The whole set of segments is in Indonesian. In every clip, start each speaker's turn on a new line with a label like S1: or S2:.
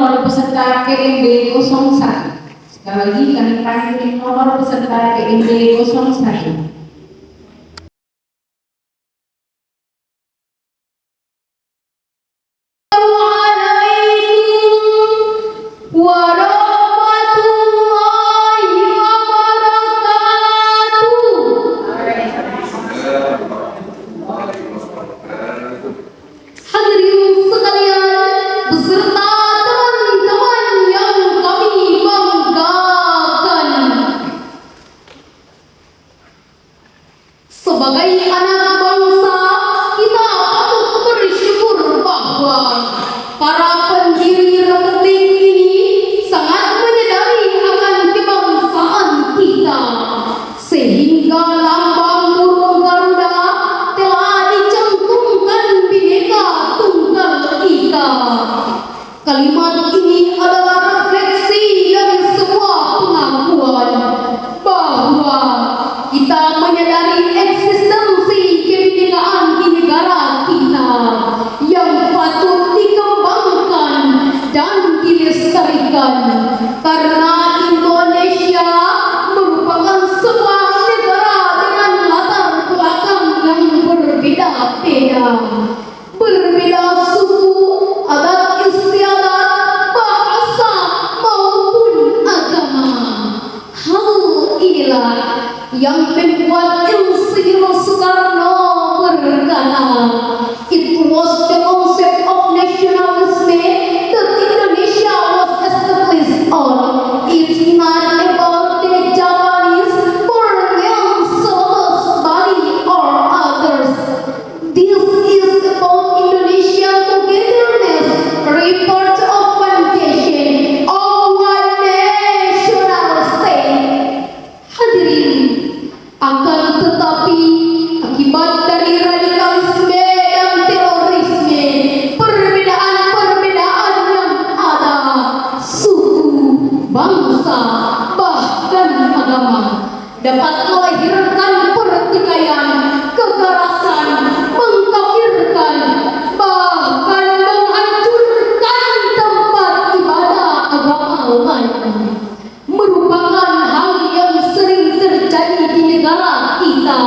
S1: nomor peserta KMB 01. Sekali lagi kami panggil nomor peserta KMB 01.
S2: Sebagai anak bangsa, kita patut bersyukur bahwa para pendiri republik ini sangat menyadari akan kebangsaan kita, sehingga lambang burung Garuda telah dicantumkan Bhinneka Tunggal Ika. Kalimat ini adalah refleksi dari sebuah pengakuan bahwa kita menyadari eksistensi kebinekaan di negara kita yang patut dikembangkan dan dilestarikan, karena Indonesia merupakan sebuah negara dengan latar belakang yang berbeda-beda, berbeda suku, adat istiadat, bahasa maupun agama. Hal inilah yang membuat Insinyur Soekarno berkata, "It was the concept of nationalism that Indonesia was established on. It's not about the Japanese, Borneo, Solos, Bali or others. This is about Indonesia togetherness, report of foundation of one national state." Hadirin, akan tetapi akibat dari radikalisme dan terorisme, perbedaan-perbedaan yang ada, suku, bangsa, bahkan agama, dapat melahirkan pertikaian, kekerasan, mengkafirkan, bahkan menghancurkan tempat ibadah agama lain, merupakan hal yang sering terjadi di negara kita.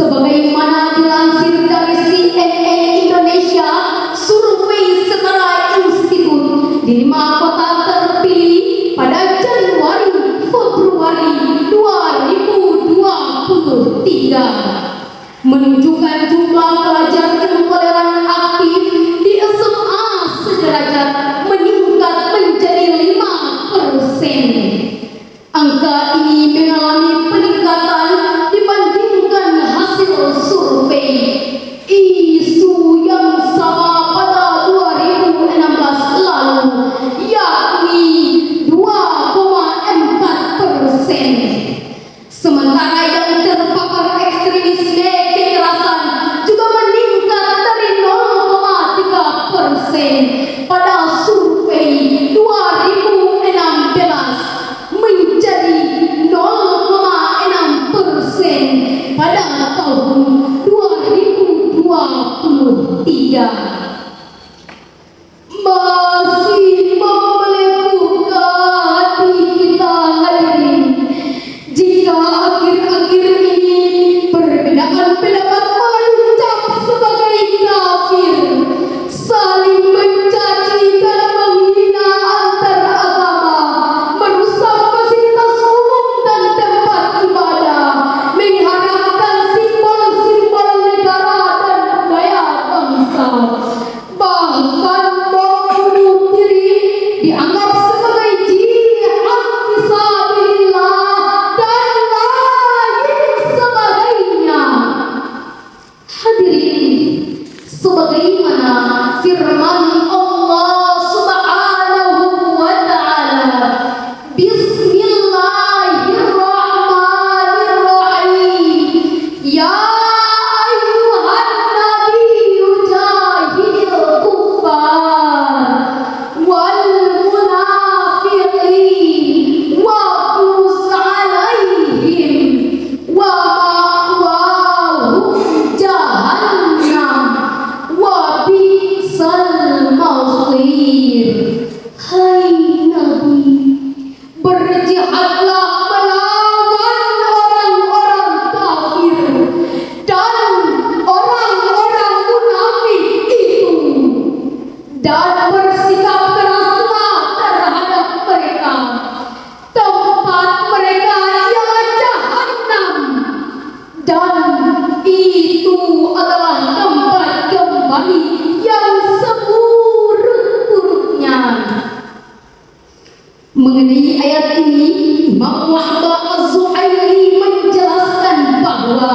S2: Sebagaimana dilansir dari CNN Indonesia, survei setara institut di 5 kota terpilih pada Januari-Februari 2023 menunjukkan jumlah pelajar intoleran aktif di SMA sederajat meningkat menjadi 5%. Angka ini mengalami peningkatan dibandingkan hasil survei isu yang sama pada 2016 lalu, yakni 2,4%. Sementara yang terpapar ekstremisme kekerasan juga meningkat dari 0,5% Mengenai ayat ini, Imam Wahbah Az-Zuhaili menjelaskan bahwa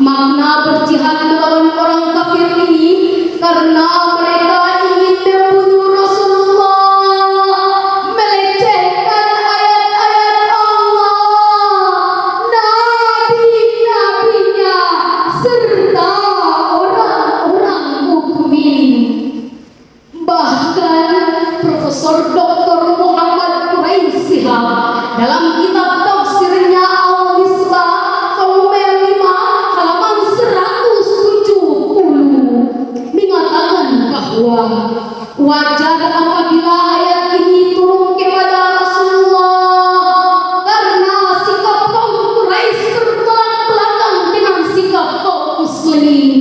S2: makna berjihad melawan orang kafir ini karena mereka ingin membunuh Rasulullah, melecehkan ayat-ayat Allah, nabi-nabinya, serta orang-orang mukmin. Bahkan Profesor Dr. Muhammad Quraisy dalam kitab tafsirnya Al-Misbah volume 5 halaman 170 mengatakan bahwa wajar apabila ayat ini turun kepada Rasulullah karena sikap kaum Quraisy bertolak belakang dengan sikap kaum muslimin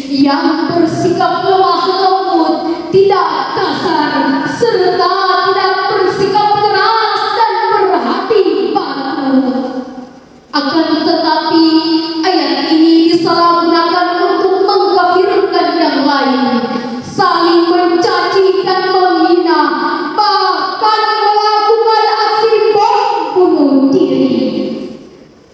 S2: yang bersikap lemah lembut, tidak kasar, serta tidak bersikap keras dan berhati batu. Akan tetapi ayat ini disalahgunakan untuk mengkafirkan yang lain, saling mencaci dan menghina, bahkan melakukan aksi bom bunuh diri.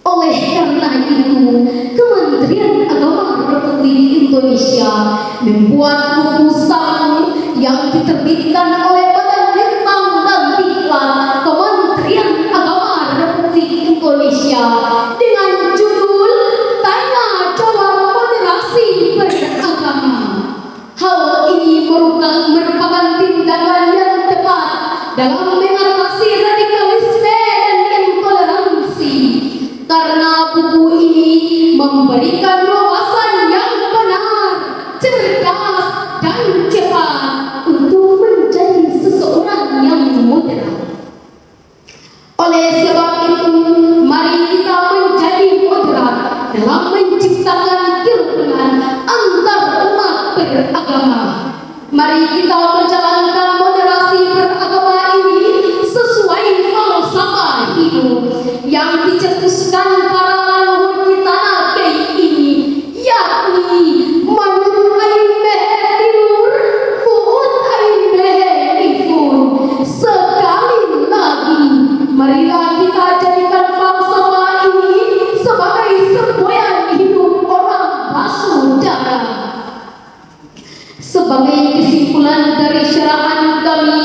S2: Oleh karena itu, Kementerian Agama Republik Indonesia membuat buku saku yang diterbitkan oleh Badan Litbang dan Diklat Kementerian Agama Republik Indonesia dengan judul Tanya Jawab Moderasi Beragama. Hal ini merupakan tindakan yang tepat dalam mengatasi radikalisme dan intoleransi, karena buku ini memberikan wawasan yang benar, cerdas, dan cepat untuk menjadi seseorang yang moderat. Oleh sebab itu, mari kita menjadi moderat dalam menciptakan kerukunan antar umat beragama. Mari kita menjalankan moderasi beragama ini sesuai falsafah hidup yang dicetuskan para leluhur kita kayak ini, yakni manur ain behe tilur, fuut ain behe ifun. Sekali lagi, marilah kita jadikan falsafah ini sebagai semboyan hidup orang basudara. Sebagai kesimpulan dari syarahan kami,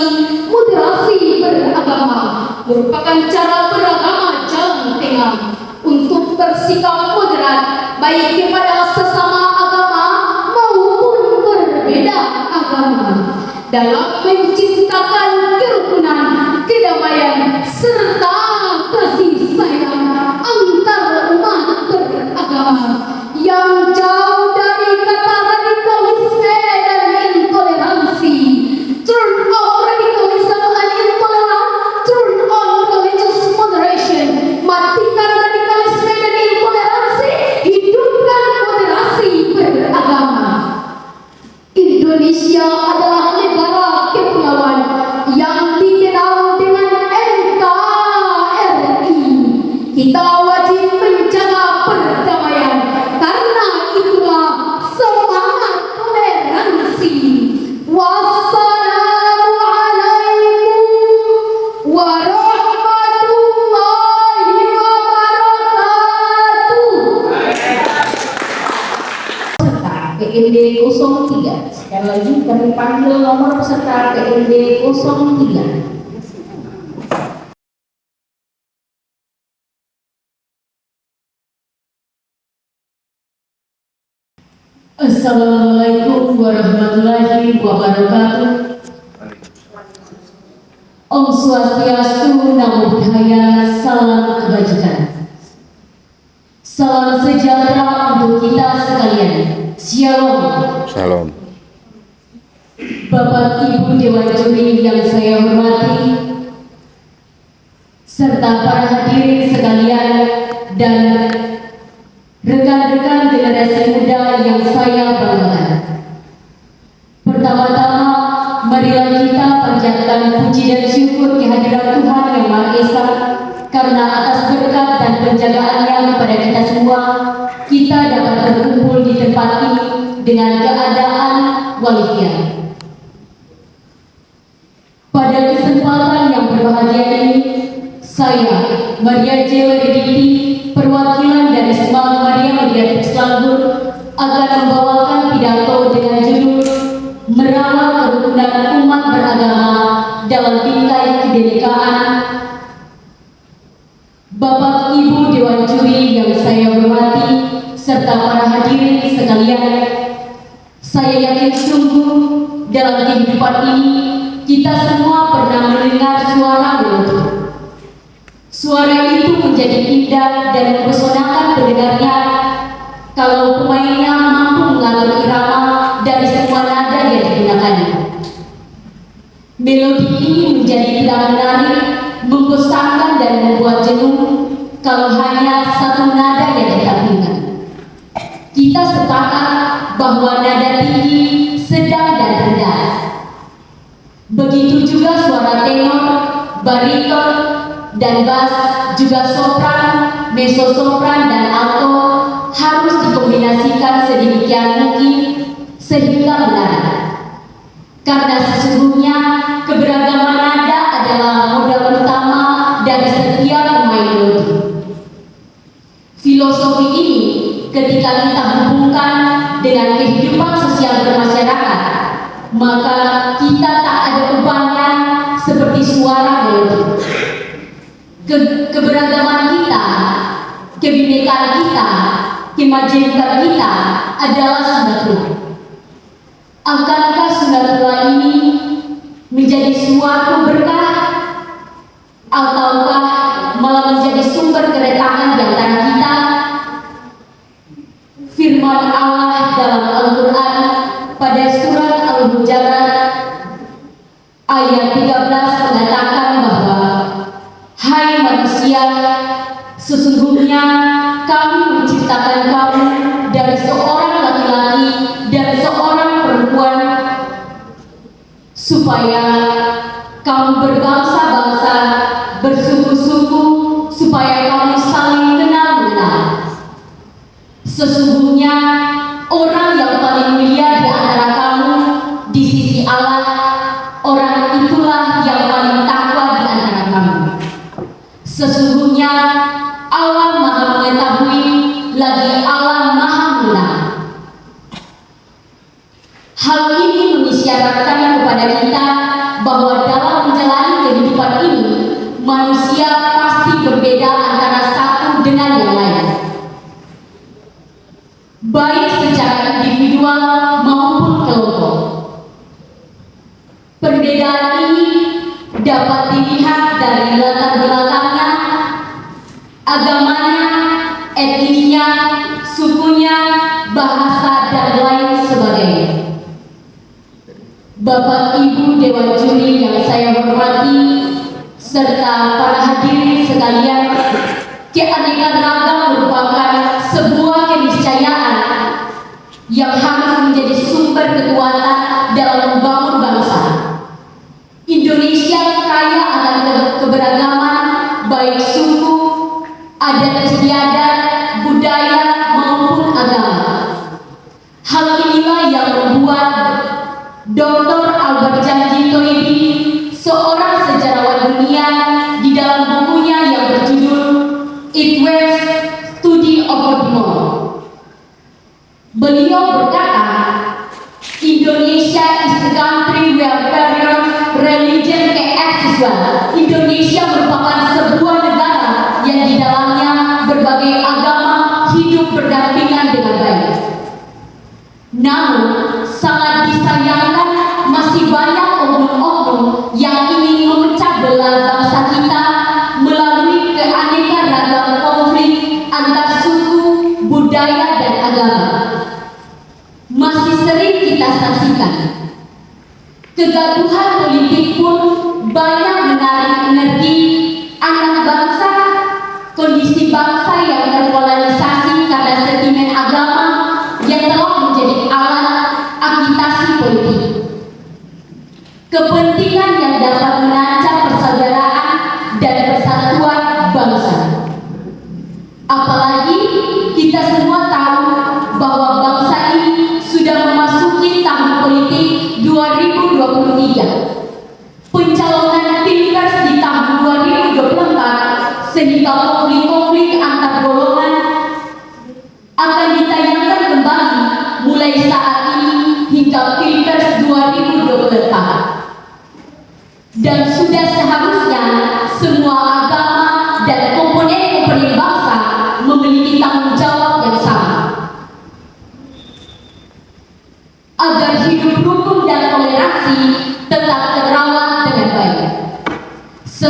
S2: moderasi beragama merupakan cara beragama jalan tengah untuk bersikap moderat baik kepada sesama agama maupun berbeda agama dalam menciptakan kerukunan, kedamaian, serta kasih sayang antar umat beragama yang jauh dari kata radikalisme dan intoleransi. Turn off radicalism and intolerance, turn on religious moderation. Matikan radikalisme dan intoleransi, hidupkan moderasi beragama. Indonesia adalah negara kepulauan yang dikenal dengan NKRI. Kita wajib menjaga perdamaian, karena itulah semangat toleransi. Wassalamualaikum warahmatullahi wabarakatuh.
S1: Peserta PMD 03. Sekali lagi kami panggil nomor peserta PMD 03.
S3: Assalamualaikum warahmatullahi wabarakatuh. Om Swastiastu, Namo Buddhaya, salam kebajikan. Salam sejahtera untuk kita sekalian. Shalom.
S4: Shalom.
S3: Bapak Ibu Dewan Juri yang saya hormati, serta para hadirin sekalian dan rekan-rekan generasi muda yang saya banggakan. Pertama-tama, marilah kita panjatkan puji dan syukur kehadiran Tuhan Yang Maha Esa, karena atas berkat dan penjagaannya kepada kita semua, kita dapat berkumpul di tempat ini dengan keadaan walafiat. Pada kesempatan yang berbahagia ini, Saya, Maria J. Wediditi, perwakilan dari Semang Maria Mediatik Selangor, akan membawakan pidato dengan judul Merawat Kerukunan Umat Beragama dalam Bingkai Kebinekaan. Bapak Ibu Dewan Juri yang saya hormati, serta para hadirin sekalian, saya yakin sungguh dalam kehidupan ini kita semua pernah mendengar suara melodi. Suara itu menjadi indah dan mempesonakan pendengarnya kalau pemainnya mampu mengatur irama dari semua nada yang digunakannya. Melodi ini menjadi tidak menarik, membosankan dan membuat jenuh kalau hanya satu nada yang ditampilkan. Kita sepakat bahwa nada tinggi, sedang dan rendah. Begitu juga suara tenor, bariton, dan bass, juga sopran, mezzo-sopran, dan alto harus dikombinasikan sedemikian mungkin sehingga menarik. Karena sesungguhnya keberagaman nada adalah modal utama dari setiap pemain melodi. Filosofi ini ketika kita hubungkan dengan kehidupan sosial bermasyarakat, maka kita tak ada bebannya seperti suara melodi. Keberagaman kita, kebinekaan kita, kemajemukan kita adalah sunatullah. Akankah sunatullah ini menjadi suatu berkah ataukah malah menjadi sumber keretakan di antara kita? Firman Allah dalam Al-Quran pada surat Al-Hujurat ayat 13 mengatakan bahwa hai manusia, sesungguhnya kami menciptakan kamu dari seorang laki-laki dan seorang perempuan supaya kamu berbangsa-bangsa, bersuku-suku, supaya kamu saling kenal-mengenal. Sesungguhnya orang yang paling mulia di antara kamu di sisi Allah, orang itulah yang paling takwa di antara kamu. Sesungguhnya Allah Maha Mengetahui, lagi Allah Maha Mengenal. Hal ini mengisyaratkan kepada kita bahwa dalam menjalani kehidupan ini, manusia pasti berbeda antara satu dengan yang lain, baik secara individual maupun kelompok. Perbedaan ini dapat dilihat dari latar belakangnya, agamanya, etnisnya, sukunya, bahasa, dan lain sebagainya. Bapak Ibu Dewan Juri yang saya hormati, serta para hadirin sekalian, keanekaragaman merupakan sebuah keniscayaan yang harus menjadi sumber kekuatan dalam membangun bangsa. Indonesia kaya akan keberagaman baik suku, adat istiadat, budaya maupun agama. Hal inilah yang membuat Dr. Albert Janji Toibi, seorang sejarawan dunia, di dalam bukunya yang berjudul It Was Study of Demon, beliau berkata, Indonesia is the country where various religion coexist well. Indonesia merupakan sebuah negara yang di dalamnya berbagai agama hidup berdampingan dengan baik. Namun, sangat disayangkan masih banyak oknum-oknum yang ingin memecah belah bangsa kita melalui keanekaragaman konflik antar suku, budaya, dan agama. Masih sering kita saksikan. Kegaduhan politik pun banyak menarik energi anak bangsa, kondisi bangsa yang terpolarisasi karena sentimen agama yang telah menjadi alat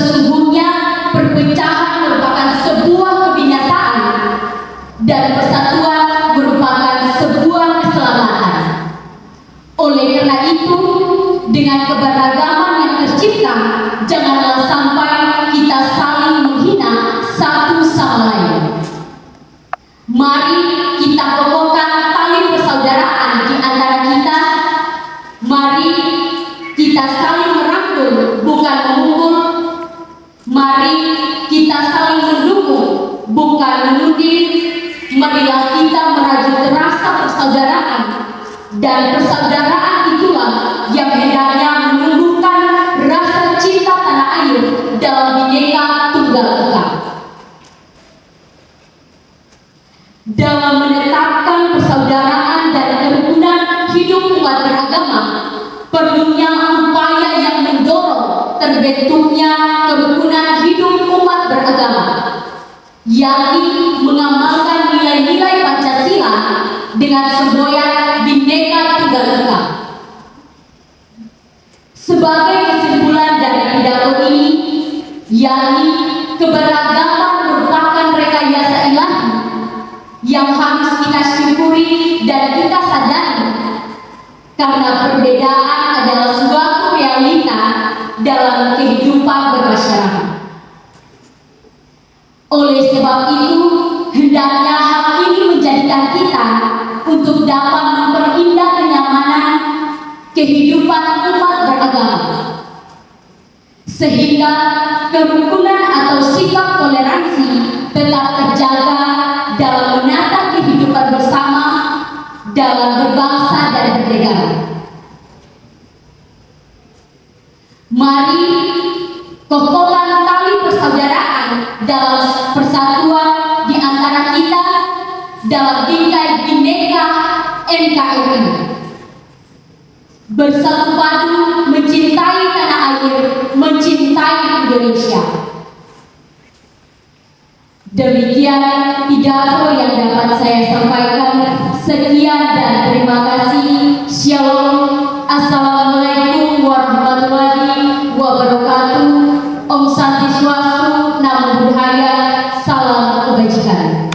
S3: Sesungguhnya perpecahan merupakan sebuah kebinasaan dan persatuan merupakan sebuah keselamatan. Oleh karena itu, dengan keberagaman yang tercipta, janganlah sampai kita saling menghina satu sama lain. Mari kita kokohkan tali persaudaraan di antara kita. Mari kita saling merangkul, bukan memukul. Mari kita saling mendukung, bukan menuding. Marilah kita merajut rasa persaudaraan, dan persaudaraan itulah yang hendaknya menumbuhkan rasa cinta tanah air dalam Bhinneka Tunggal Ika. Dalam menetapkan persaudaraan dan kerukunan hidup umat beragama, perlunya upaya yang mendorong terbentuknya kerukunan hidup umat beragama, yakni mengamalkan nilai-nilai Pancasila dengan semboyan Bhinneka Tunggal Ika. Sebagai kesimpulan dari pidato ini, yakni keberagaman merupakan rekayasa ilahi yang harus kita syukuri dan kita sadari, karena perbedaan adalah suatu realita dalam kehidupan bermasyarakat. Oleh sebab itu, hendaknya hal ini menjadikan kita untuk dapat memperindah kenyamanan kehidupan umat beragama, sehingga kerukunan atau sikap toleransi tetap terjaga dalam menata kehidupan bersama dalam berbangsa dan bernegara. Mari kokohkan tali persaudaraan dalam persatuan di antara kita dalam bingkai Bhinneka NKRI. Bersatu padu mencintai tanah air, mencintai Indonesia. Demikian pidato yang dapat saya sampaikan. Sekian dan terima kasih. Shalom. Assalamualaikum warahmatullahi wabarakatuh. Om Santi Swastiastu, Namo Buddhaya, salam kebajikan.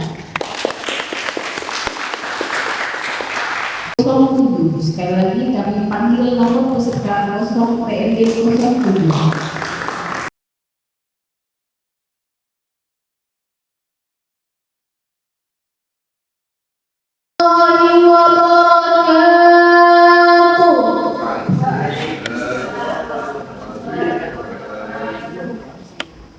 S1: 07. Sekali lagi kami panggil nomor peserta 0 PMD 07.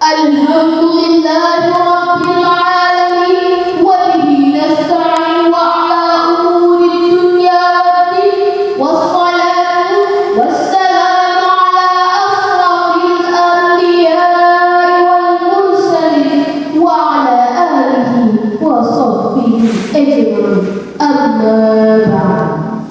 S2: Alhamdulillahi Rabbil Alamin, wa bihi nasta'in wa ala umuri dunya waddin, wassalatu wassalamu ala asrafil anbiya'i wal mursalin wa ala alihi wa sahbihi ajma'in. Amma ba'd.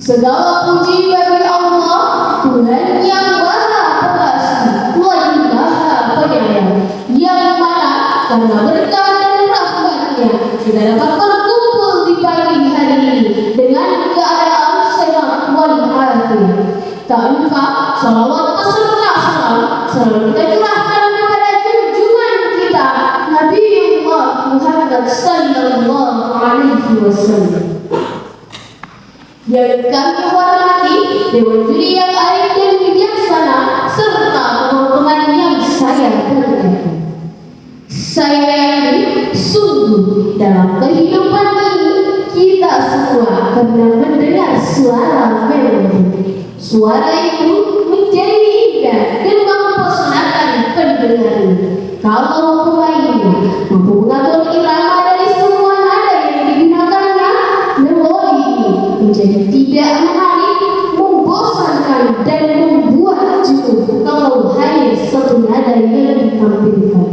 S2: Segala puji bagi Allah, Tuhan yang Maha Pengasih lagi Maha Penyayang, yang mana karena berkah dan rahmatnya kita dapat berkumpul di pagi hari ini dengan keadaan sehat walafiat. Tak lupa salawat beserta salam selalu kita curahkan kepada junjungan kita Nabiullah Muhammad sallallahu alaihi wasallam. Yang kami hormati Dewan Juri yang arif dan bijaksana serta teman-teman yang saya banggakan. Saya yakin sungguh dalam kehidupan ini kita semua pernah mendengar suara melodi. Suara itu menjadi indah dan mempesonakan pendengarnya. Kalau pemainnya mampu mengatur irama dari semua nada yang digunakannya, melodi ini menjadi tidak menarik, membosankan dan membuat jenuh kalau hanya satu nada yang ditampilkan.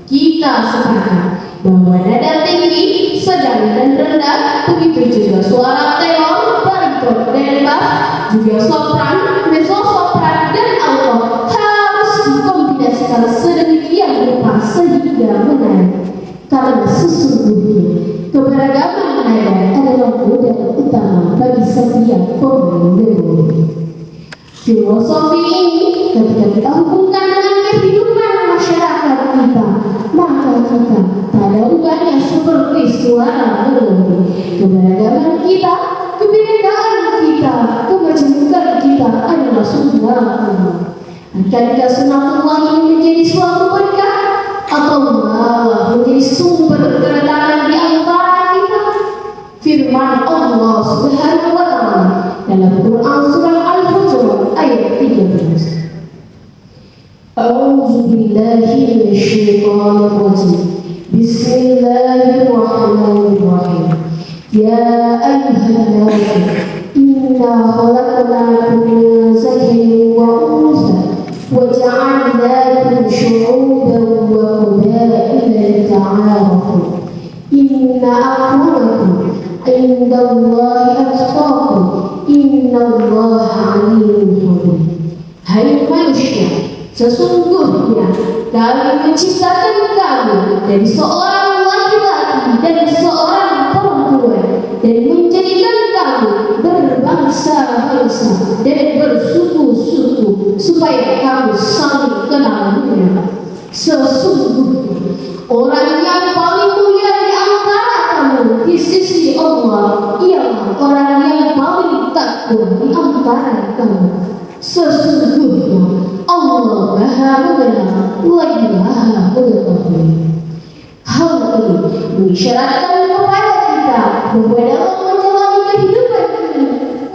S2: Kita sepakat bahwa nada tinggi, sedang dan rendah, begitu juga suara tenor, bariton dan bass, juga sopran, mezzo-sopran dan alto harus dikombinasikan sedemikian rupa sehingga menarik. Karena sesungguhnya keberagaman nada adalah modal utama bagi setiap pemain melodi. Filosofi ini ketika kita hubungkan dengan kehidupan suara melodi. Keberagaman kita, kebinekaan kita, kemajemukan kita adalah sunnatullah. Akankah sunnatullah ini menjadi suatu berkah atau malah menjadi sumber keretangan di antara kita? Firman Allah Subhanahu wa taala dalam Quran surah Al-Hujurat ayat 13. A'udzu billahi minasyaitonir rajim. Bismillahirrahmanirrahim. Ya ayyuhan nas, inna khalaqnakum min zakarin wa untha wa ja'alnakum syu'uban wa qabaila lita'arafu. Inna akramakum indallahi atqakum. Innallaha 'alimun khabir. Hai manusia, sesungguhnya kami menciptakan kamu dari seorang laki-laki dan seorang perempuan dan menjadikan kamu berbangsa-bangsa dan bersuku-suku supaya kamu saling kenal mengenal. Sesungguhnya orang yang paling mulia di antara kamu di sisi Allah ialah orang yang paling takwa di antara kamu. Sesungguhnya Allah Maha Mengenal lagi Maha Mengetahui. Hal ini mengisyaratkan kepada kita bahwa dalam menjalani kehidupan ini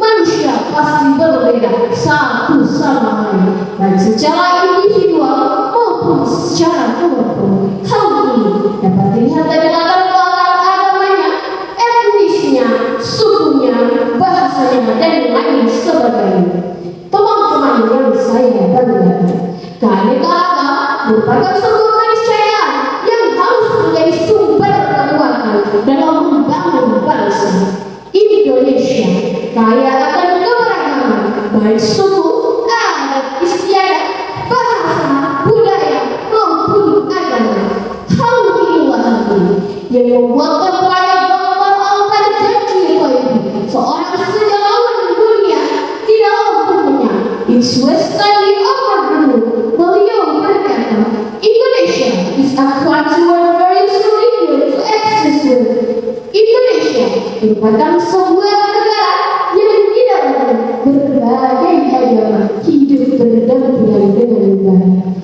S2: manusia pasti berbeda satu sama lain, baik secara individual maupun secara kelompok. Hal ini dapat dilihat dari latar belakang agamanya, etnisnya, sukunya, bahasanya, dan lain sebagainya. Teman-teman yang saya banggakan, keanekaragaman merupakan sebuah keniscayaan yang harus menjadi sumber kekuatan dalam membangun bangsa. Indonesia kaya akan keberagaman, baik suku, adat istiadat, bahasa, budaya, maupun agama. Hal inilah yang membuat upaya Dr. Al-Janji seorang sejarawan dunia di dalam bukunya It's Western Overview, beliau berkata, Indonesia is a country where various religions exist with. Indonesia merupakan sebuah negara yang di dalamnya berbagai agama hidup berdampingan dengan baik.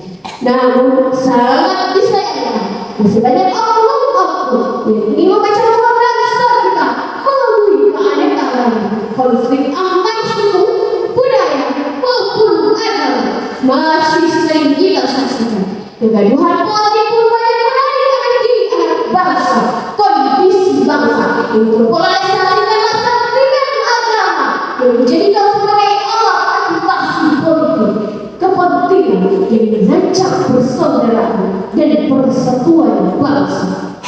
S2: Namun sangat disayangkan masih banyak oknum-oknum yang ingin memecah belah bangsa kita melalui keanekaragaman, konflik antar suku, budaya maupun agama. Masih sering kita saksikan kegaduhan politik pun banyak menarikkan diri anak bangsa, kondisi bangsa yang terpolarisasikan masa dengan agama yang dijadikan sebagai alat agitasi politik kepentingan yang merancang persaudaraan dan persatuan bangsa.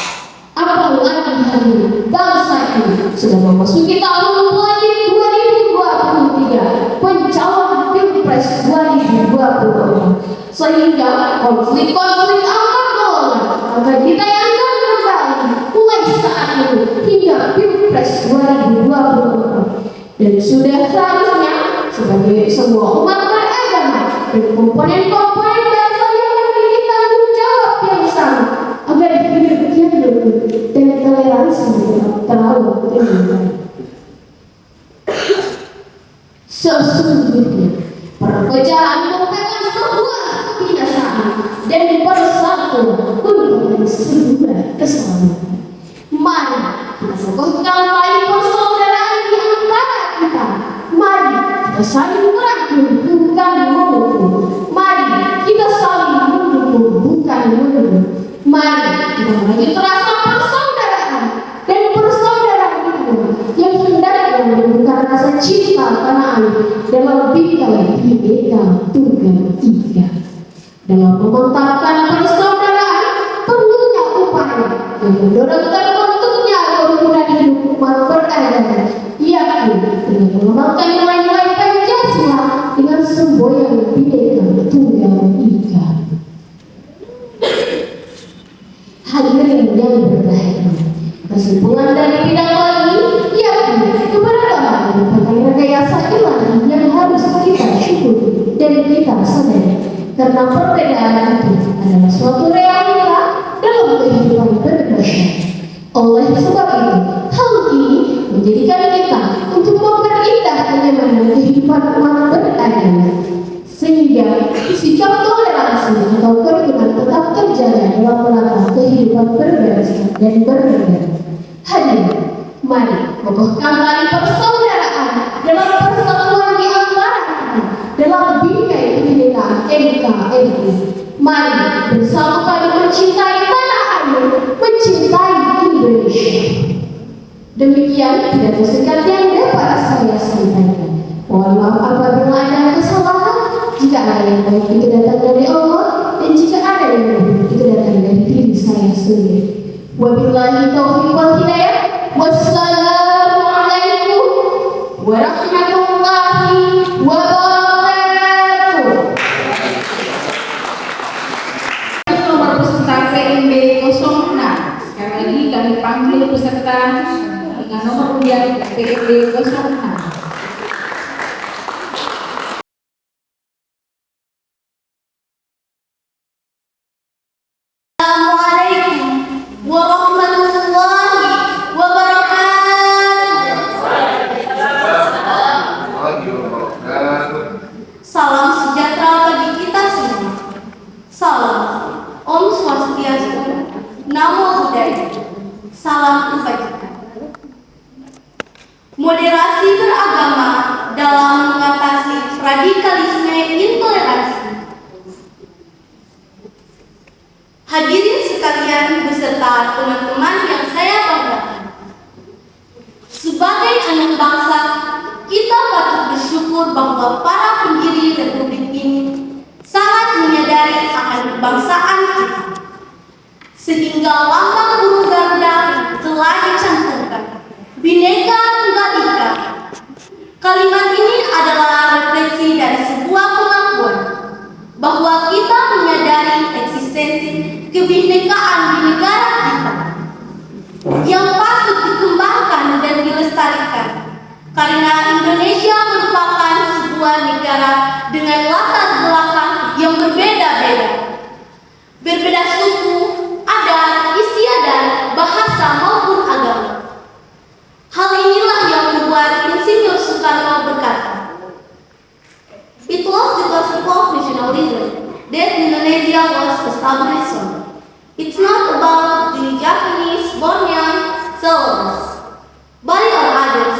S2: Apalagi hari ini bangsa ini sudah memasuki tahun politik 2023, pencalonan Pilpres 2024, sehingga konflik-konflik antar golongan akan ditayangkan kembali mulai saat ini hingga Pilpres 2024. Dan sudah seharusnya sebagai semua umat beragama dan komponen-komponen bangsa yang memiliki tanggung jawab yang sama agar hidup yang lebih dan toleransi tetap terawat dengan baik. Sesungguhnya perpecahan merupakan sebuah kebinasaan dan persatuan merupakan sebuah keselamatan. Mari kita kokohkan tali persaudaraan di antara kita. Mari kita saling merangkul bukan memukul. Mari kita saling mendukung bukan menuduh. Mari kita melanjut rasa persaudaraan dan persaudaraan itu yang hendaknya menumbuhkan rasa cinta tanah air dalam bingkai Bhinneka Tunggal Ika. Dalam memantapkan persaudaraan perlunya upaya yang mendorong terbentuknya kerukunan hidup umat beragama, yakni dengan mengembangkan nilai-nilai Pancasila dengan semboyan Bhinneka Tunggal Ika. Hadirin yang berbahagia, kesimpulan dari pidato ini yakni keberagaman merupakan rekayasa ilahi yang harus kita syukuri dan kita sadari, karena perbedaan itu adalah suatu realita dalam kehidupan bermasyarakat. Oleh Oleh sebab itu, hal ini menjadikan kita untuk memperindah kenyamanan kehidupan umat beragama, sehingga sikap toleransi atau kerukunan tetap terjaga dalam melangkah kehidupan berbangsa dan bernegara. Hadirin, mari mengokohkan tali persaudaraan dalam persatuan di antara kita dalam bingkai kebinekaan NKRI. Mari bersama kami mencintai tanah air, mencintai Indonesia. Demikian pidato singkat yang dapat saya sampaikan. Mohon maaf apabila ada kesalahan, jika ada yang baik itu datang dari Allah, dan jika ada yang buruk itu datang dari diri saya sendiri. Wabillahi taufiq wal hidayah. Wassalamualaikum warahmatullahi wabarakatuh.
S1: Nomor persentase MB 06. Sekali lagi kami panggil peserta dengan nomor undian PMB 06.
S2: Assalamualaikum warahmatullahi wabarakatuh. Salam sejahtera bagi kita semua. Salam Om Swastiastu, Namo Buddhaya. Salam kebajikan. Moderasi beragama dalam mengatasi radikalisme intoleransi. Hadirin sekalian beserta teman-teman yang saya banggakan. Sebagai anak bangsa, kita patut bersyukur bahwa para pendiri Republik ini sangat menyadari akan kebangsaan kita. Sehingga lambang burung Garuda telah dicantumkan, Bhinneka Tunggal Ika. Kalimat ini adalah refleksi dari sebuah pengakuan bahwa kita menyadari eksistensi kebinekaan di negara kita yang patut dikembangkan dan dilestarikan, karena Indonesia merupakan sebuah negara dengan latar belakang yang berbeda-beda, berbeda suku, adat, istiadat, bahasa maupun agama. Hal inilah yang membuat Insinyur Soekarno berkata, "It was the gospel of nationalism that Indonesia was established on. It's not about the Japanese, Bornean settlers, Bali or others.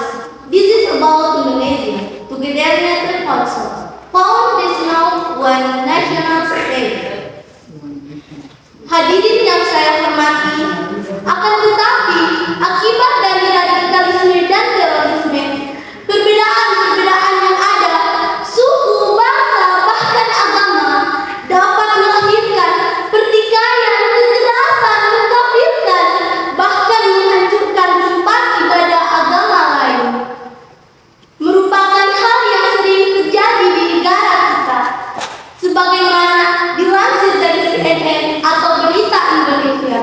S2: This is about Indonesia, togetherness and also foundational one national state." Hadirin yang saya hormati, akan tetapi akibat dari radikalisme dan terorisme, perbedaan-perbedaan yang ada, suku, bangsa, bahkan agama, dapat melahirkan pertikaian, kekerasan, mengkafirkan, bahkan menghancurkan tempat ibadah agama lain. Merupakan hal yang sering terjadi di negara kita, sebagaimana dilansir dari CNN atau Berita Indonesia.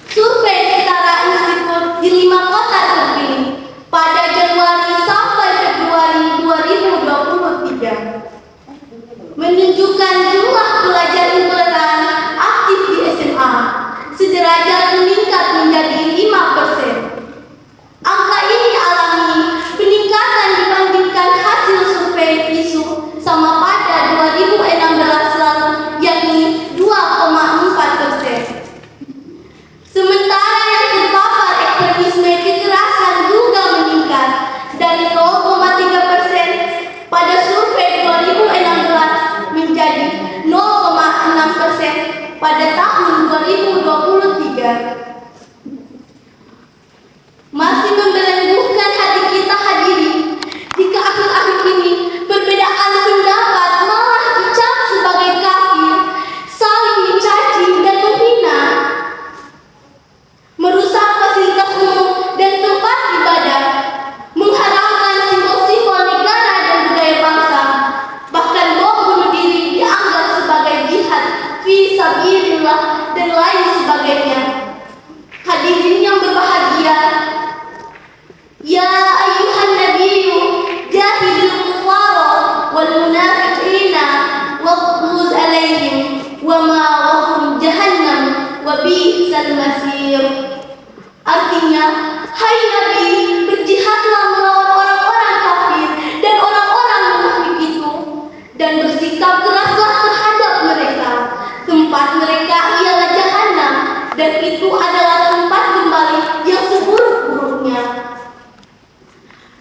S2: Survei Setara Institut di 5 kota terpilih pada Januari sampai Februari 2023 menunjukkan jumlah pelajar intoleran aktif di SMA sederajat meningkat menjadi 5%. Angka ini alami peningkatan dibandingkan hasil survei ISU sama pada 2016 lalu, yakni 2,4%. Sementara yang terpapar ekstremisme kekerasan juga meningkat dari 0,3% pada survei 2016 menjadi 0,6% pada tahun 2023. Masih membelenggukan hati kita hadirin, jika akhir-akhir ini perbedaan pendapat malah dicap sebagai kafir, saling mencaci dan menghina, merusak fasilitas umum dan tempat ibadah, mengharamkan simbol-simbol negara dan budaya bangsa, bahkan bom bunuh diri dianggap sebagai jihad fi sabilillah dan lain sebagainya. Hadirin yang berbahagia, ya ayyuhan nabiyyu jahidil kufara wal munafiqina waghluz alaihim wa ma'ahum jahannam wa bi'sal masir. Artinya, hai Nabi, berjihadlah melawan orang-orang kafir dan orang-orang munafik itu, dan bersikap keraslah terhadap mereka. Tempat mereka ialah jahanam, dan itu adalah tempat kembali yang seburuk-buruknya.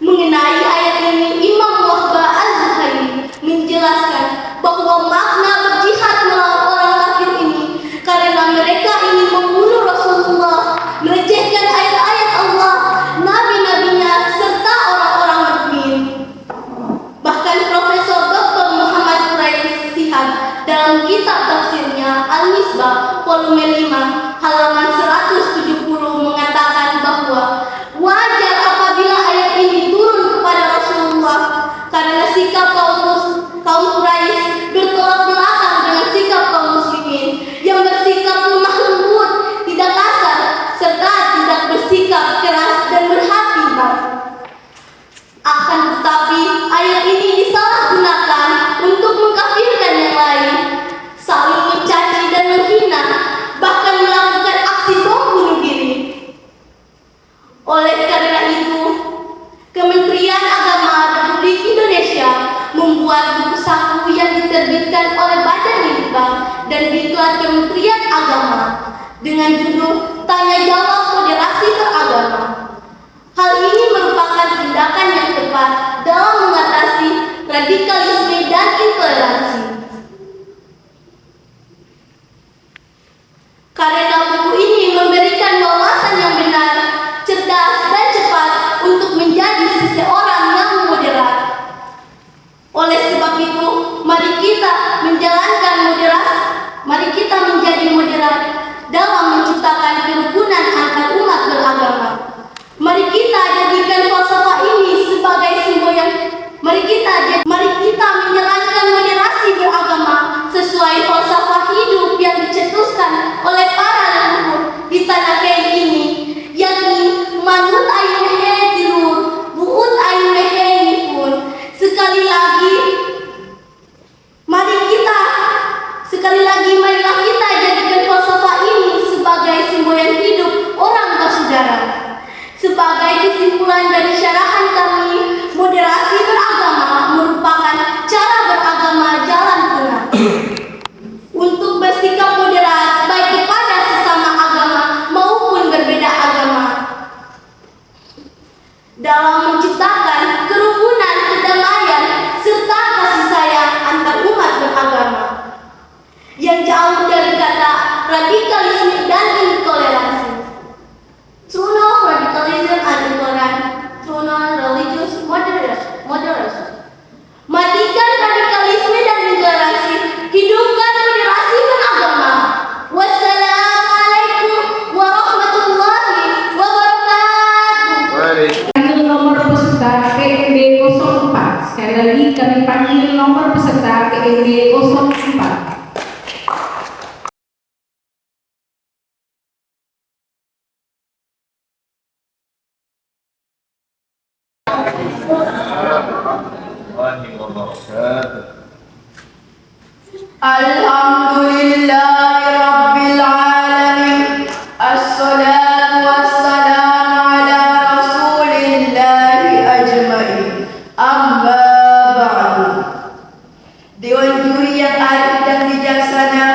S2: Mengenai ayat ini, Imam Wahbah Al-Zuhaili menjelaskan bahwa makna berjihad melawan orang kafir ini karena mereka ingin membunuh Rasulullah, melecehkan ayat-ayat Allah, nabi-nabinya, serta orang-orang mukmin. Bahkan Profesor Dr. Muhammad Quraish Shihab dalam kitab tafsirnya Al-Misbah volume 5 halaman 170 mengatakan bahwa wajar apabila ayat ini turun kepada Rasulullah karena sikap kaum Quraisy bertolak belakang dengan sikap kaum muslimin yang bersikap lemah lembut, tidak kasar, serta tidak bersikap keras dan berhati baik. Akan tetapi ayat ini disalahgunakan untuk mengkafirkan yang lain, saling mencaci dan menghina, bahkan melakukan aksi bom bunuh diri. Oleh karena itu, Kementerian Agama Republik Indonesia membuat buku saku yang diterbitkan oleh Badan Litbang dan Diklat Kementerian Agama dengan judul Tanya Jawab Moderasi Beragama. Hal ini merupakan tindakan yang tepat dalam mengatasi radikalisme dan intoleransi. Karena buku ini memberikan wawasan yang benar, cerdas, dan cepat untuk menjadi seseorang yang moderat. Oleh sebab itu, mari kita menjadi moderat dalam menciptakan kerukunan antar umat beragama. Mari kita jadikan falsafah ini sebagai simbol yang mari kita menjalankan moderasi beragama sesuai falsafah hidup yang dicetuskan oleh para leluhur di tanah Kenya ini, yakni manut ain mehe tilur, buut ain mehe nifun. Marilah kita jadikan falsafah ini sebagai simbol yang hidup orang bersaudara. Sebagai kesimpulan dari syarahan kami, moderasi beragama merupakan cara beragama jalan tengah. Untuk bersikap moderat baik kepada sesama agama maupun berbeda agama, dalam menciptakan kerukunan, kedamaian, serta kasih sayang antar umat beragama yang jauh dari kata radikalisme dan intoleransi. To know radicalism and intolerance, to know religious moderation. Matikan radikalisme dan intoleransi, hidupkan moderasi beragama. Wassalamualaikum warahmatullahi wabarakatuh.
S1: Panggil nomor peserta PMB 04. Sekali lagi kami panggil nomor peserta PMB 04.
S4: Alhamdulillahi Rabbil Alamin. Assalatu wassalamu ala rasulillahi ajma'in. Amma ba'du. Dewan juri yang arif dan bijaksana,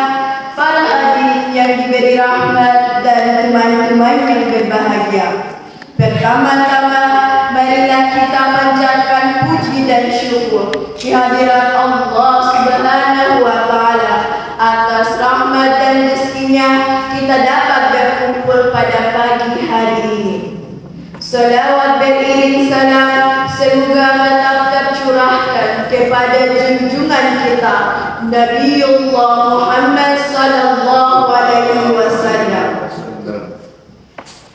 S4: para hadirin yang diberi rahmat dan teman-teman yang berbahagia. Pertama-tama, marilah kita panjatkan puji dan syukur kehadirat Allah Subhanahu wa Ta'ala atas rahmat dan rezekinya kita dapat berkumpul pada pagi hari ini. Salawat beriring salam semoga tetap tercurahkan kepada junjungan kita Nabiullah Muhammad sallallahu alaihi wasallam.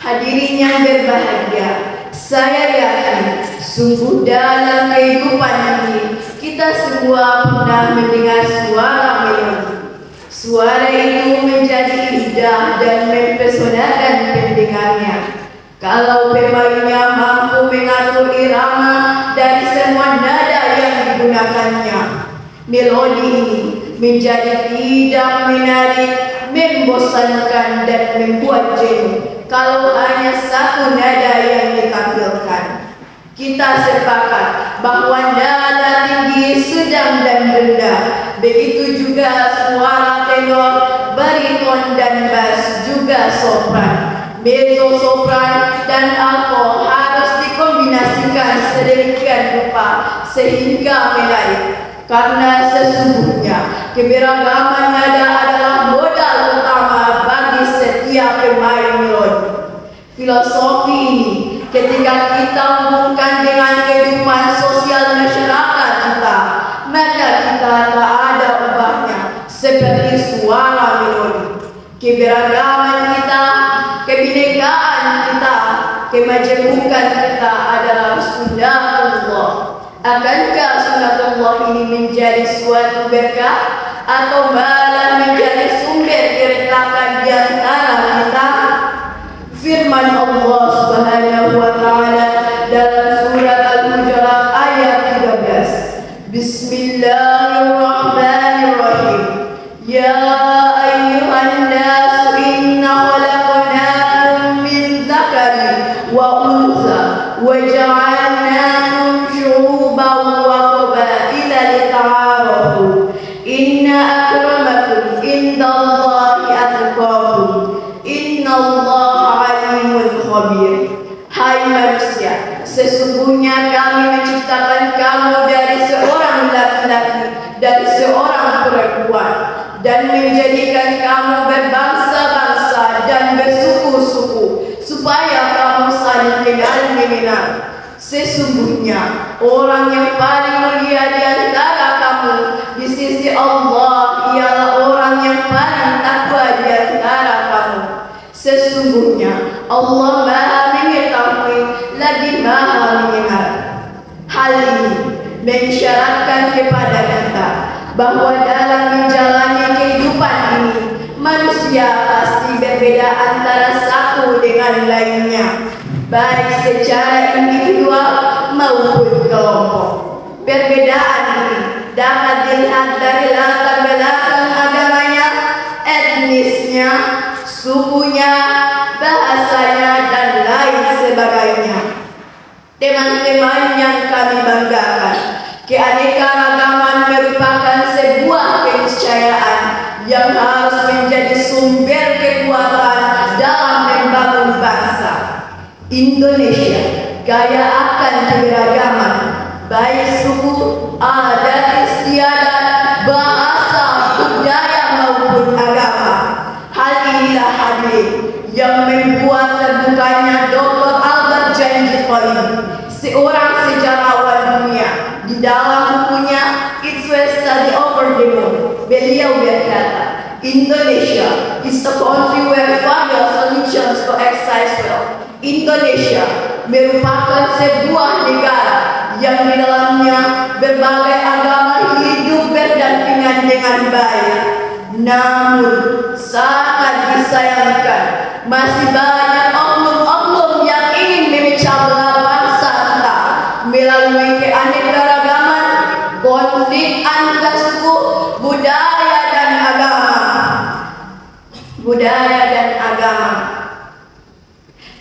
S4: Hadirin yang berbahagia, saya yakin sungguh dalam kehidupan ini kita semua pernah mendengar suara melodi. Suara itu menjadi indah dan mempesonakan pendengarnya. Kalau pemainnya mampu mengatur irama dari semua nada yang digunakannya, melodi ini menjadi tidak menarik, membosankan dan membuat jenuh. kalau hanya satu nada yang ditampilkan. Kita sepakat bahwa nada tinggi, sedang dan rendah, begitu juga suara tenor, bariton dan bass, juga sopran, mezzo sopran dan alto harus dikombinasikan sedemikian rupa sehingga menarik. Karena sesungguhnya keberagaman nada adalah modal utama bagi setiap pemain melodi. Filosofi ini ketika kita hubungkan dengan kehidupan sosial masyarakat kita, maka kita tak ada ubahnya seperti suara melodi. Keberagaman kita, kebinekaan kita, kemajemukan kita adalah sunnatullah. Akankah sunnatullah ini menjadi suatu berkah atau malah menjadi sumber keretakan di antara kita? Firman Allah Subhanahu wa taala dalam surat Al-Hujurat ayat 13. Bismillahirrahmanirrahim. Ya ayyuhan nas inna khalaqnakum min dzakarin wa untha wa ja'alnakum syu'uban wa qabaila lita'arafu. Inna akramakum indallahi atqakum. Innallaha alimul khabir. Hai manusia, sesungguhnya kami menciptakan kamu dari seorang laki-laki dan seorang perempuan, dan menjadikan kamu berbangsa-bangsa dan bersuku-suku supaya kamu saling mengenal. Sesungguhnya orang yang paling mulia di antara kamu di sisi Allah ialah orang yang paling takwa di antara kamu. Sesungguhnya Allah Maha mengetahui lagi Maha mengenal. Hal ini mensyaratkan kepada kita bahwa dalam menjalani kehidupan ini manusia pasti berbeda antara satu dengan lainnya, baik secara individual maupun kelompok. Perbedaan ini dapat dilihat dari latar belakang agamanya, etnisnya, sukunya, bahasanya, dan lain sebagainya. Teman-teman yang kami banggakan, keanekaragaman merupakan sebuah keniscayaan yang harus menjadi sumber kekuatan dalam membangun bangsa. Indonesia kaya akan keberagaman, baik suku, adat istiadat, bahasa, budaya maupun agama. Hal inilah hadirin yang membuat terbukanya Dr. Albert Janji-Polin, seorang sejarawan dunia. Di dalam bukunya It's Well Study Over the Moon, beliau berkata, Indonesia is a country where various religions coexist well. Indonesia merupakan sebuah negara yang di dalamnya berbagai agama hidup berdampingan dengan baik. Namun sangat disayangkan, masih banyak oknum-oknum yang ingin memecah belah bangsa kita melalui keanekaragaman, konflik antar suku, budaya dan agama.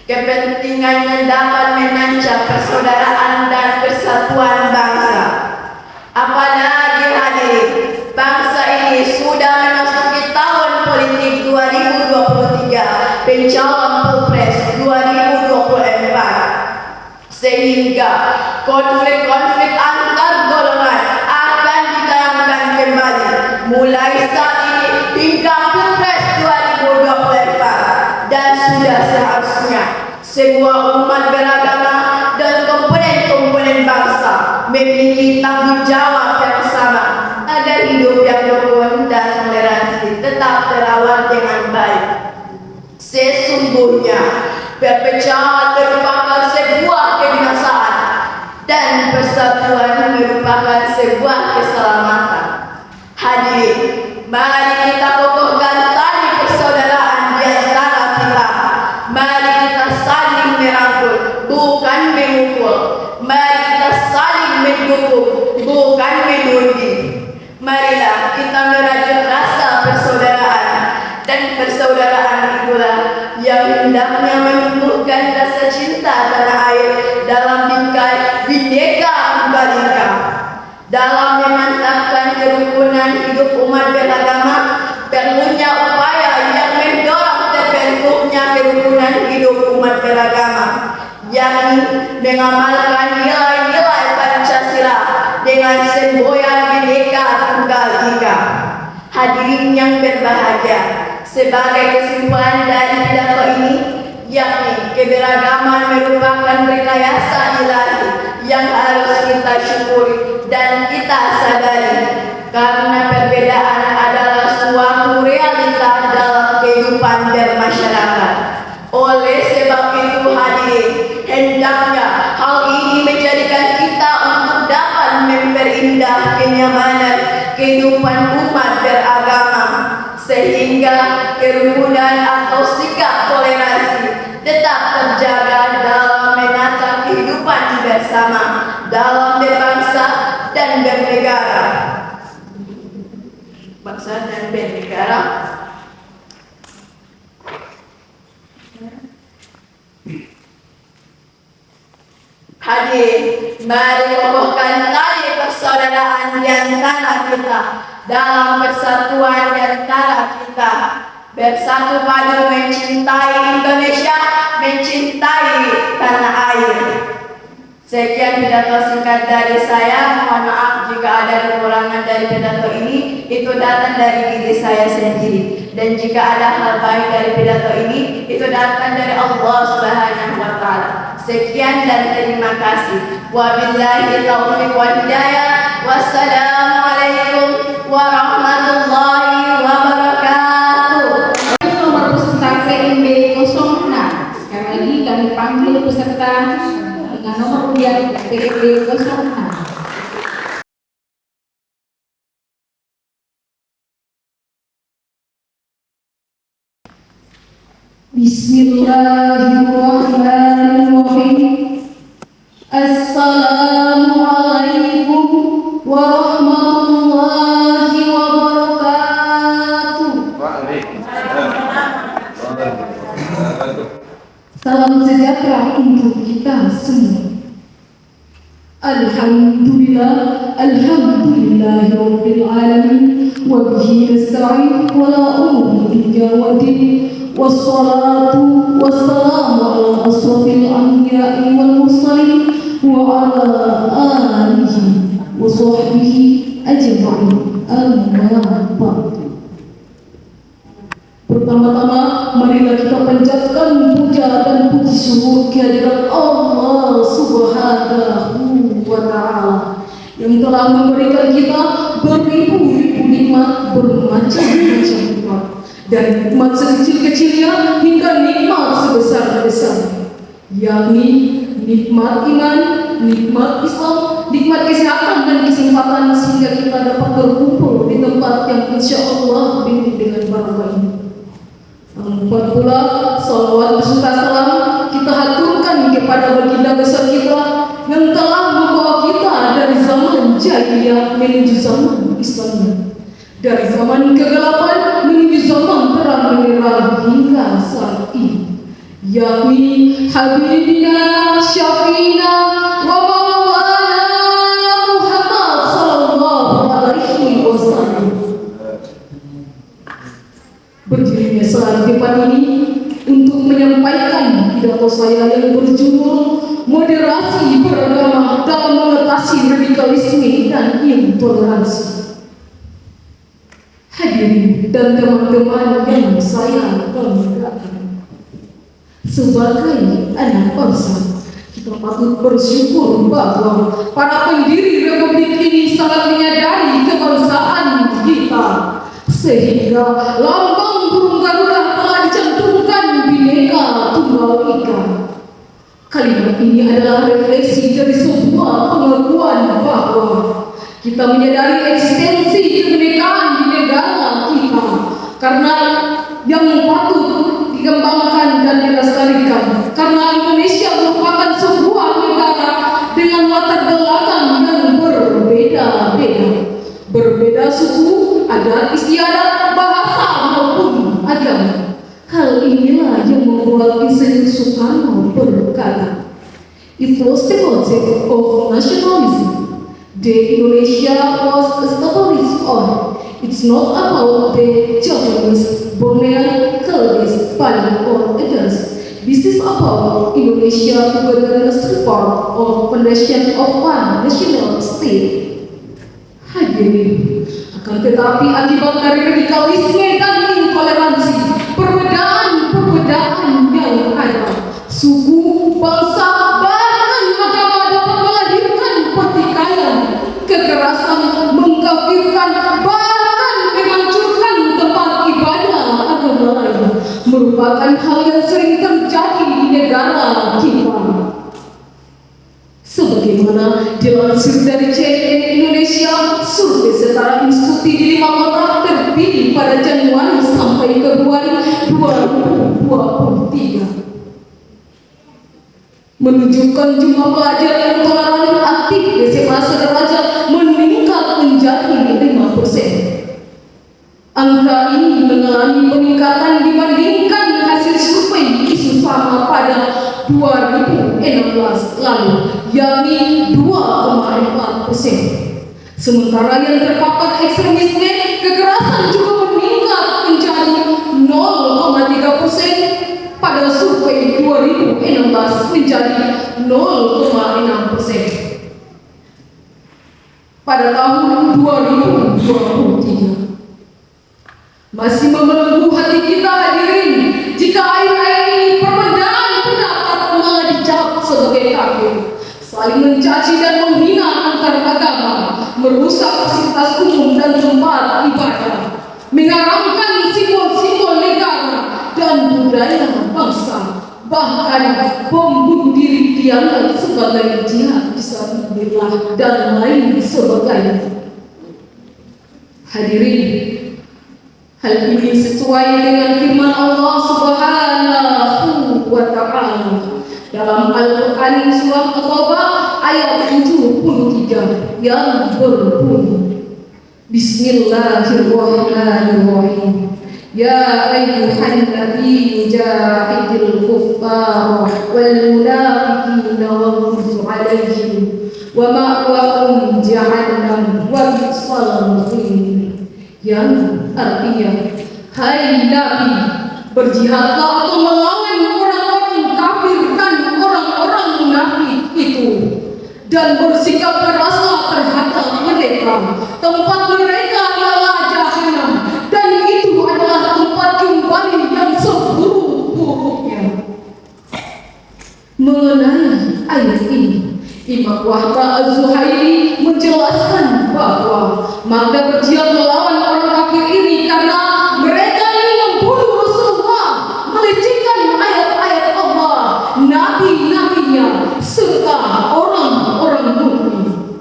S4: Kepentingannya dapat menancap persaudaraan dan persatuan bangsa. Apalagi hadirin, bangsa ini sudah memasuki tahun politik 2023, pencalon Pilpres 2024, sehingga konflik-konflik antar golongan akan ditayangkan kembali mulai saat ini hingga Pilpres 2024, dan sudah seharusnya semua umat beragama dan komponen-komponen bangsa memiliki tanggung jawab yang sama agar hidup yang rukun dan toleransi tetap terawat dengan baik. Sesungguhnya perpecahan merupakan sebuah kebinasaan dan persatuan merupakan sebuah keselamatan. Hadirin, mari kita kokohkan tali persaudaraan di antara kita. Mari kita saling merangkul, bukan memukul. Mari kita saling mendukung, bukan menuding. Marilah kita merajut rasa persaudaraan, dan persaudaraan itulah yang hendaknya menumbuhkan rasa cinta tanah air dalam bingkai Bhinneka Tunggal Ika, dalam memantapkan kerukunan hidup umat beragama. Perlunya upaya yang mendorong terbentuknya kerukunan hidup umat beragama, yakni mengamalkan nilai-nilai Pancasila dengan semboyan Bhinneka Tunggal Ika. Hadirin yang berbahagia, sebagai kesimpulan dari pidato ini, yakni keberagaman merupakan rekayasa ilahi yang harus kita syukuri dan kita sadari, karena perbedaan adalah suatu realita dalam kehidupan bermasyarakat. Oleh sebab itu hadirin, hendaknya hal ini menjadikan kita untuk dapat memperindah kenyamanan kehidupan umat beragama, sehingga kerukunan atau sikap toleransi tetap terjaga dalam menata kehidupan bersama dalam berbangsa dan bernegara. Bangsa dan bernegara. Hadir, mari kokohkan tali persaudaraan di antara kita dalam persatuan di antara kita, bersatu padu mencintai Indonesia, mencintai tanah air. Sekian pidato singkat dari saya. Mohon maaf jika ada kekurangan dari pidato ini, itu datang dari diri saya sendiri. Dan jika ada hal baik dari pidato ini, itu datang dari Allah Subhanahu wa Ta'ala. Sekian dan terima kasih. Wabillahi taufiq wal hidayah. Wassalamualaikum warahmatullahi wabarakatuh.
S1: Nomor peserta PMB 06. Sekali lagi kami panggil peserta dengan nomor undian PMB 06.
S2: Bismillahirrahmanirrahim. Assalamualaikum warahmatullahi wabarakatuh. Salam sejahtera untuk kita semua. Alhamdulillahirabbil alamin wa bihi nasta'in wa la umuri illa waddin. Wassalatu wassalamu ala asrafil anbiya'i wal mursalin wa ala alihi wa sahbihi ajma'in. Amma ba'du. Pertama-tama marilah kita panjatkan puja dan puji syukur kehadirat Allah Subhanahu wa Ta'ala yang telah memberikan kita beribu-ribu nikmat, bermacam-macam nikmat, dari nikmat sekecil-kecilnya hingga nikmat sebesar-besarnya, yakni nikmat iman, nikmat Islam, nikmat kesehatan dan kesempatan sehingga kita dapat berkumpul di tempat yang insya Allah penuh dengan barakah ini. Empat pula salawat beserta salam kita haturkan kepada baginda besar kita yang telah membawa kita dari zaman jahiliyah menuju zaman Islam, dari zaman kegelapan menuju zaman terang benderang hingga saat ini, yakni Habibina Syafiina wa Maulana Muhammad sallallahu alaihi wasallam. Berdirinya saat depan ini untuk menyampaikan pidato saya yang berjudul Moderasi Beragama dalam Mengatasi Radikalisme dan Intoleransi. Hadirin dan teman-teman yang saya banggakan, sebagai anak bangsa, kita patut bersyukur bahwa para pendiri Republik ini sangat menyadari kebangsaan kita, sehingga lambang burung Garuda telah dicantumkan Bhinneka Tunggal Ika. Kalimat ini adalah refleksi dari sebuah pengakuan bahwa kita menyadari eksistensi kebinekaan di negara kita, karena yang patut dikembangkan dan dilestarikan, karena Indonesia merupakan sebuah negara dengan latar belakang yang berbeda-beda, berbeda suku, adat istiadat, bahasa maupun agama. Hal
S1: Hal inilah yang membuat Insinyur Soekarno berkata, "It was the concept of nationalism that Indonesia was established on. It's not about the Japanese, Bornean, Calvinist, Pali, or others. This is about Indonesia togetherness part of foundation of one national state." Hadirin, akan tetapi akibat dari radikalisme dan intoleransi, perbedaan yang ada, suku, bangsa, bahkan agama dapat melahirkan pertikaian, kekerasan, mengkafirkan, bahkan menghancurkan tempat ibadah agama lain, merupakan hal yang sering terjadi di negara kita. Sebagaimana dilansir dari CNN Indonesia, survei setara institusi di 5 kota terpilih pada Januari sampai Februari 2023 menunjukkan jumlah pelajar yang toleran aktif di SMA sederajat meningkat menjadi 5%. Angka ini mengalami peningkatan dibandingkan hasil survei isu sama pada 2016 lalu, yakni 2,4%. Sementara yang terpapar ekstremisme kekerasan juga meningkat menjadi 0,3% pada survei 2016 menjadi 0,6% pada tahun 2023. Masih membelenggu hati kita, hadirin, jika akhir-akhir ini perbedaan pendapat malah dicap sebagai kafir, saling mencaci dan menghina antar agama, merusak fasilitas umum dan tempat ibadah, mengharamkan simbol-simbol negara dan budaya bangsa, bahkan bom bunuh diri dianggap sebagai jihad fisabilillah dan lain sebagainya. Hadirin, hal ini sesuai dengan firman Allah Subhanahu wa Ta'ala dalam Al-Quran surah At-Taubah ayat 73 yang berbunyi, Bismillahirrahmanirrahim. Ya ayyuhan nabiyyu jahidil kuffara wal munafiqina waghluz 'alaihim wa ma'wahum jahannam wa bi'sal masir. Yang artinya, hai Nabi, berjihadlah atau melawan orang-orang kafir dan orang-orang munafik itu, dan bersikap keraslah terhadap mereka. Tempat mereka adalah Jahannam, dan itu adalah tempat kembali yang seburuk-buruknya. Mengenai ayat ini, Imam Wahba Az-Zuhaili menjelaskan bahwa maka berjihad melawan orang kafir ini karena mereka ini membunuh Rasulullah, melecehkan ayat-ayat Allah, nabi-nabinya, serta orang-orang mukmin.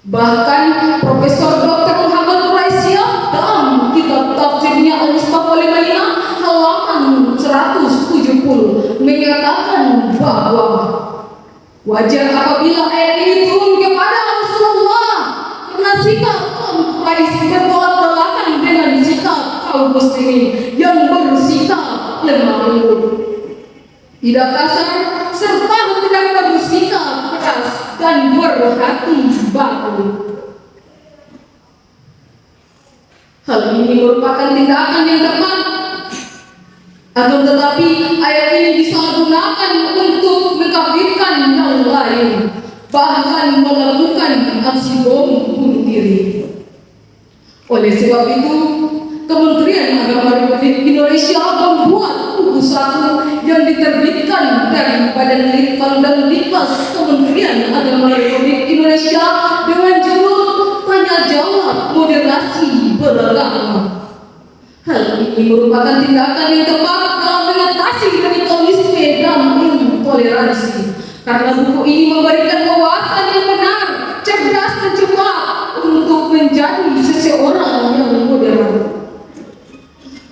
S1: Bahkan Profesor Dr. Muhammad Quraisyah dalam kitab tafsirnya Al-Mustafa Al-Madinah halaman 170 menyatakan bahwa wajar apabila ayat ini turun kepada Rasulullah karena sikap kaum Quraisy bertolak belakang dengan sikap kaum muslimin yang bersikap lemah lembut, tidak kasar, serta tidak bersikap keras dan berhati batu. Hal ini merupakan tindakan yang tepat. Akan tetapi ayat ini disalahgunakan untuk mengkafirkan yang lain, bahkan melakukan aksi bom bunuh diri. Oleh sebab itu, Kementerian Agama Republik Indonesia membuat buku 1 yang diterbitkan dari Badan Litbang dan Litbas Kementerian Agama Republik Indonesia dengan judul Tanya Jawab Moderasi Beragama. Hal ini merupakan tindakan yang tepat dalam mengatasi radikalisme dan intoleransi, karena buku ini memberikan wawasan yang benar, cerdas dan cepat untuk menjadi seseorang yang moderat.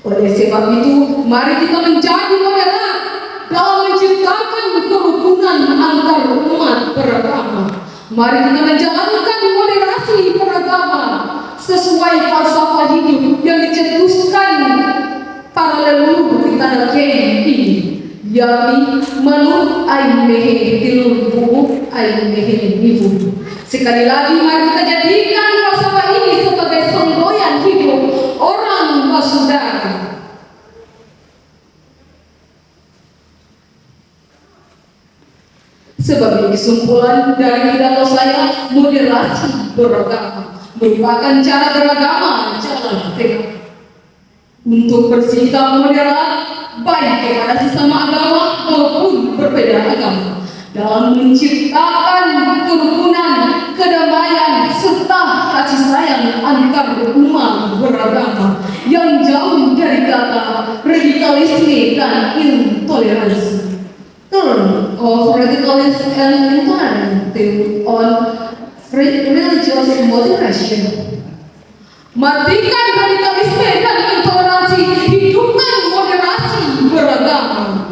S1: Oleh sebab itu, mari kita menjadi moderat dalam menciptakan kerukunan antar umat beragama. Mari kita menjalankan moderasi beragama sesuai falsafah hidup yang dicetuskan paralel yakni menurut aing mehe tilur buku aing mehe ibu. Sekali lagi mari kita jadikan masalah ini sebagai semboyan hidup orang bersaudara. Sebagai kesimpulan dari pidato saya, moderasi beragama merupakan cara beragama jalan tengah untuk bersikap moderat baik kepada sesama agama maupun berbeda agama dalam menciptakan kerukunan, kedamaian serta kasih sayang antar umat beragama yang jauh dari kata radikalisme dan intoleransi. Turn of radicalism and intolerance on religious moderation. Matikan radikalisme dan intoleransi, hidupkan moderasi beragama.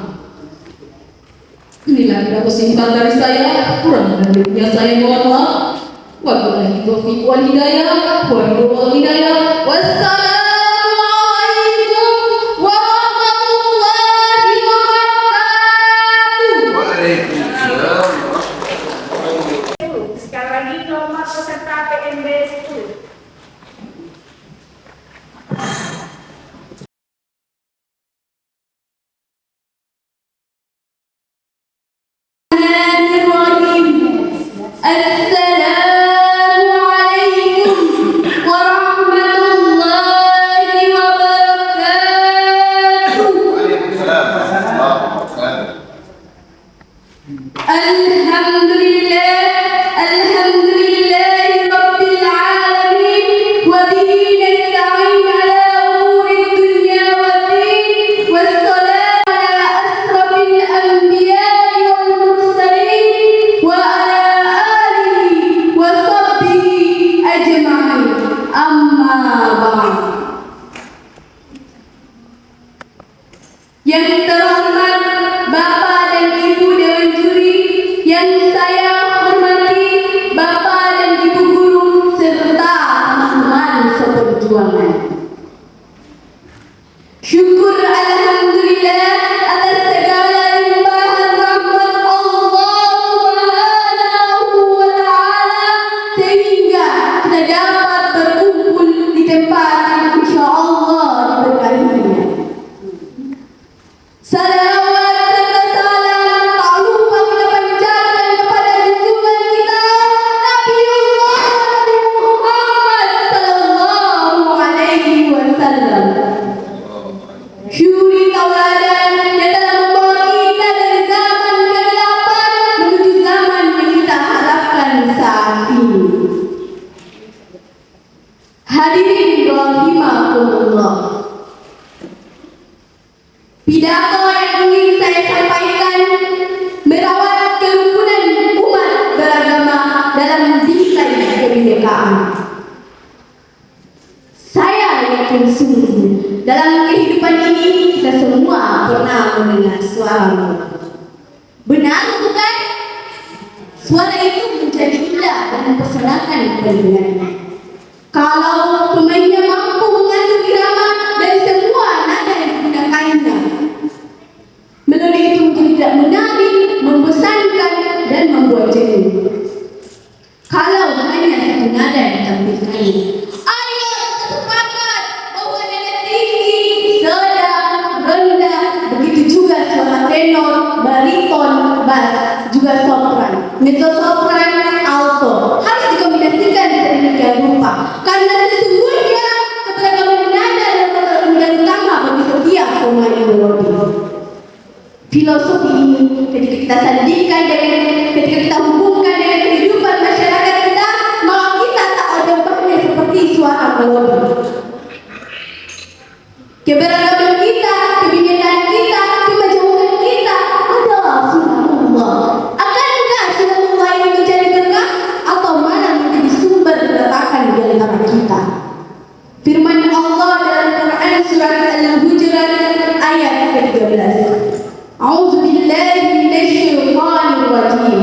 S1: Inilah pidato singkat dari saya, kurang dan lebihnya saya mohon maaf. Wabillahi taufiq wal hidayah. Wassalamualaikum warahmatullahi wabarakatuh.
S5: Waalaikumsalam.
S4: Sekali lagi nomor peserta PMB 10.
S2: Assalamualaikum warahmatullahi wabarakatuh. Alhamdulillah rabbil alamin wa bihi nasta'in ala umuri dunya waddin wassalatu ala asrafil anbiya'i wal mursalin wa ala alihi wa sahbihi ajma'in, amma ba'd. Yang terhormat Bapak dan Ibu Dewan Juri, yang saya hormati Bapak dan Ibu Guru serta teman-teman seperjuangan. Syukur alhamdulillah atas segala limpahan rahmat Allah Subhanahu wa taala sehingga kita dapat berkumpul di tempat yang insyaallah diberkatinya. Salawat serta salam tak lupa kita panjatkan kepada junjungan kita Nabiullah Muhammad sallallahu alaihi wasallam. Syuri tauladan yang telah membawa kita dari zaman kegelapan menuju zaman yang kita harapkan saat ini. Hadirin rahimakumullah. Pidato yang ingin saya sampaikan merawat kerukunan umat beragama dalam bingkai kebinekaan. Saya yakin sungguh dalam kehidupan ini kita semua pernah mendengar suara. Benar bukan? Suara itu menjadi indah dan mempersenangkan pendengarnya. Kalau pemainnya mampu mengatur irama dari semua nada yang digunakannya, melodi itu menjadi tidak menarik, membosankan dan membuat jenuh. Kalau hanya satu nada yang ditampilkannya, ayo sepakat bahwa nada tinggi, sedang, rendah, begitu juga suara tenor, bariton, bass, juga sopran, mezzo-sopran, alto harus dikombinasikan sedemikian rupa. Karena sesungguhnya keberagaman nada adalah modal utama bagi setiap pemain melodi. Filosofi ini ketika kita sandingkan dengan, ketika kita hubungkan dengan kehidupan masyarakat kita, maka kita tak ada obatnya seperti suara melodi. Keberagaman kita, kebinekaan kita, kemajuan kita adalah sunatullah. Akankah sunatullah ini menjadi berkah atau malah menjadi sumber keretakan di antara kita? Firman Allah dalam Quran surat Al-Hujurat ayat ke-13. A'udzu billahi minasyaitonir rajim.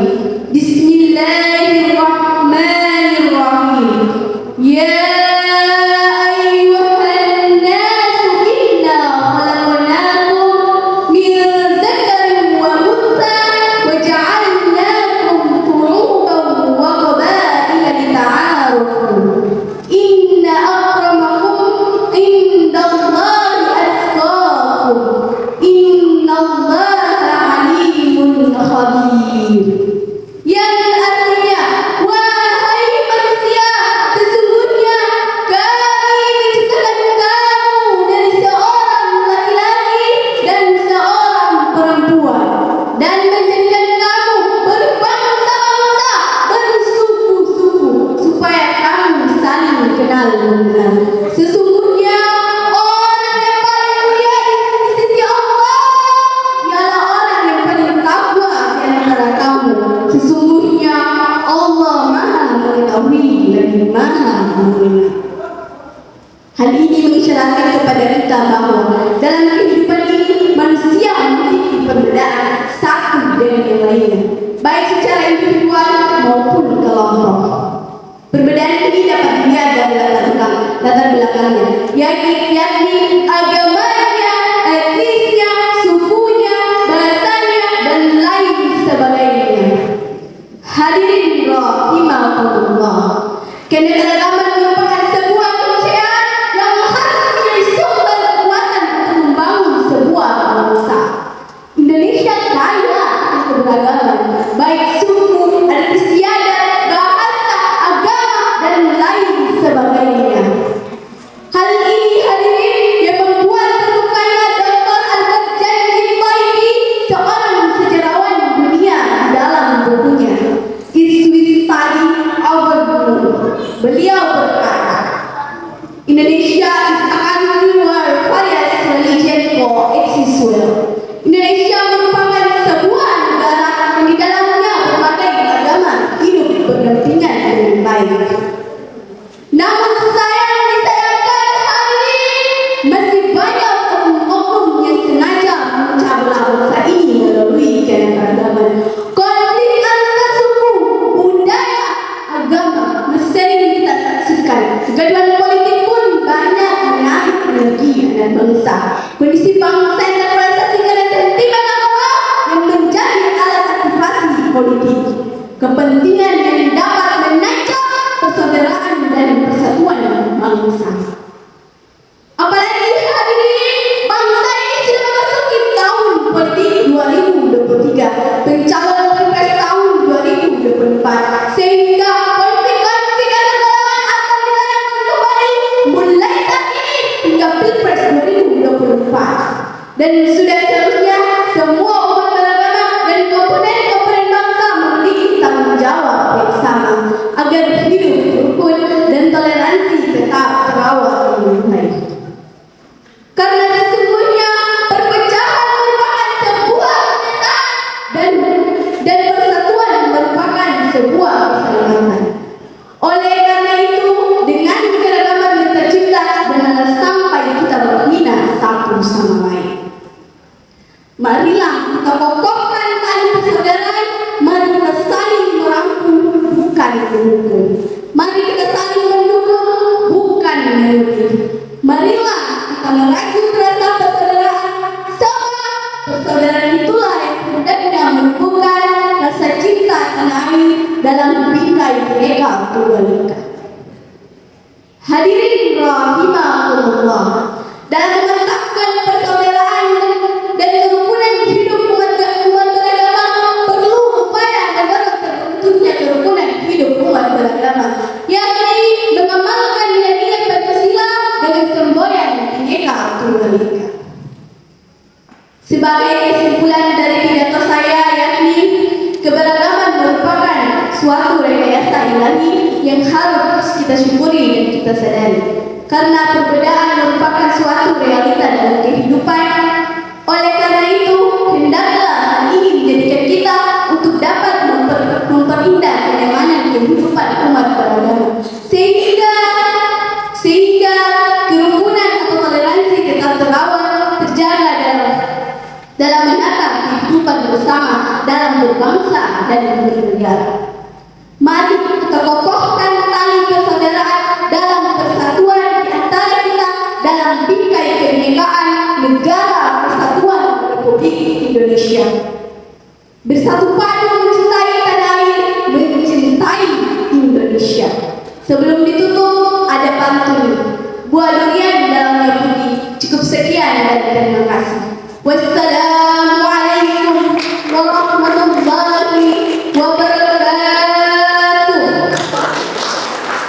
S4: Kondisi bangsa yang terpolarisasikan dan sentimen agama yang menjadi alat aktivasi politik. Kepentingan yang dapat menajam persaudaraan dan persatuan bangsa. Apalagi hadirin, bangsa ini sudah memasuki tahun politik 2023, pencalonan pilpres tahun 2024, sehingga konflik-konflik kenegaraan akan ditanamkan kembali mulai saat ini hingga pilpres 2024. Dan sudah seharusnya semua umat beragama dan komponen-komponen bangsa memiliki tanggung jawab yang sama agar hidup rukun dan toleransi tetap terawat dengan baik. Karena sesungguhnya perpecahan merupakan sebuah kenyataan dan persatuan merupakan sebuah keselamatan. Oleh karena itu, dengan keragaman yang tercipta, janganlah sampai kita menghina satu sama lain. Marilah kita kokohkan tali persaudaraan, mari kita saling merangkul bukan menghukum. Mari kita saling mendukung bukan menyudut. Marilah kita merajut rasa persaudaraan, sebab persaudaraan itulah yang hendaknya menumbuhkan rasa cinta tanah air dalam bingkai Bhinneka Tunggal Ika. Hadirin rahimakumullah, dalam memantapkan persaudaraan dan kerukunan hidup umat beragama, perlu upaya agar terbentuknya kerukunan hidup umat beragama, yakni mengamalkan nilai-nilai Pancasila dengan semboyan Bhinneka Tunggal Ika. Sebagai kesimpulan dari pidato saya, yakni keberagaman merupakan suatu rekayasa ilahi yang harus kita syukuri dan kita sadari. Karena perbedaan merupakan suatu realita dalam kehidupan. Oleh karena itu, hendaklah hal ini menjadikan kita untuk dapat memperindah kenyamanan kehidupan umat beragama, sehingga kerukunan atau toleransi tetap terawat, terjaga dalam menata kehidupan bersama dalam berbangsa dan bernegara. Mari kita kokohkan tali persaudaraan dalam persatuan di antara kita dalam bingkai kebinekaan negara Persatuan Republik Indonesia. Bersatu padu mencintai tanah air, mencintai Indonesia. Sebelum ditutup ada pantun, buah durian dalamnya putih. Cukup sekian dan terima kasih. Wassalamualaikum warahmatullahi wabarakatuh.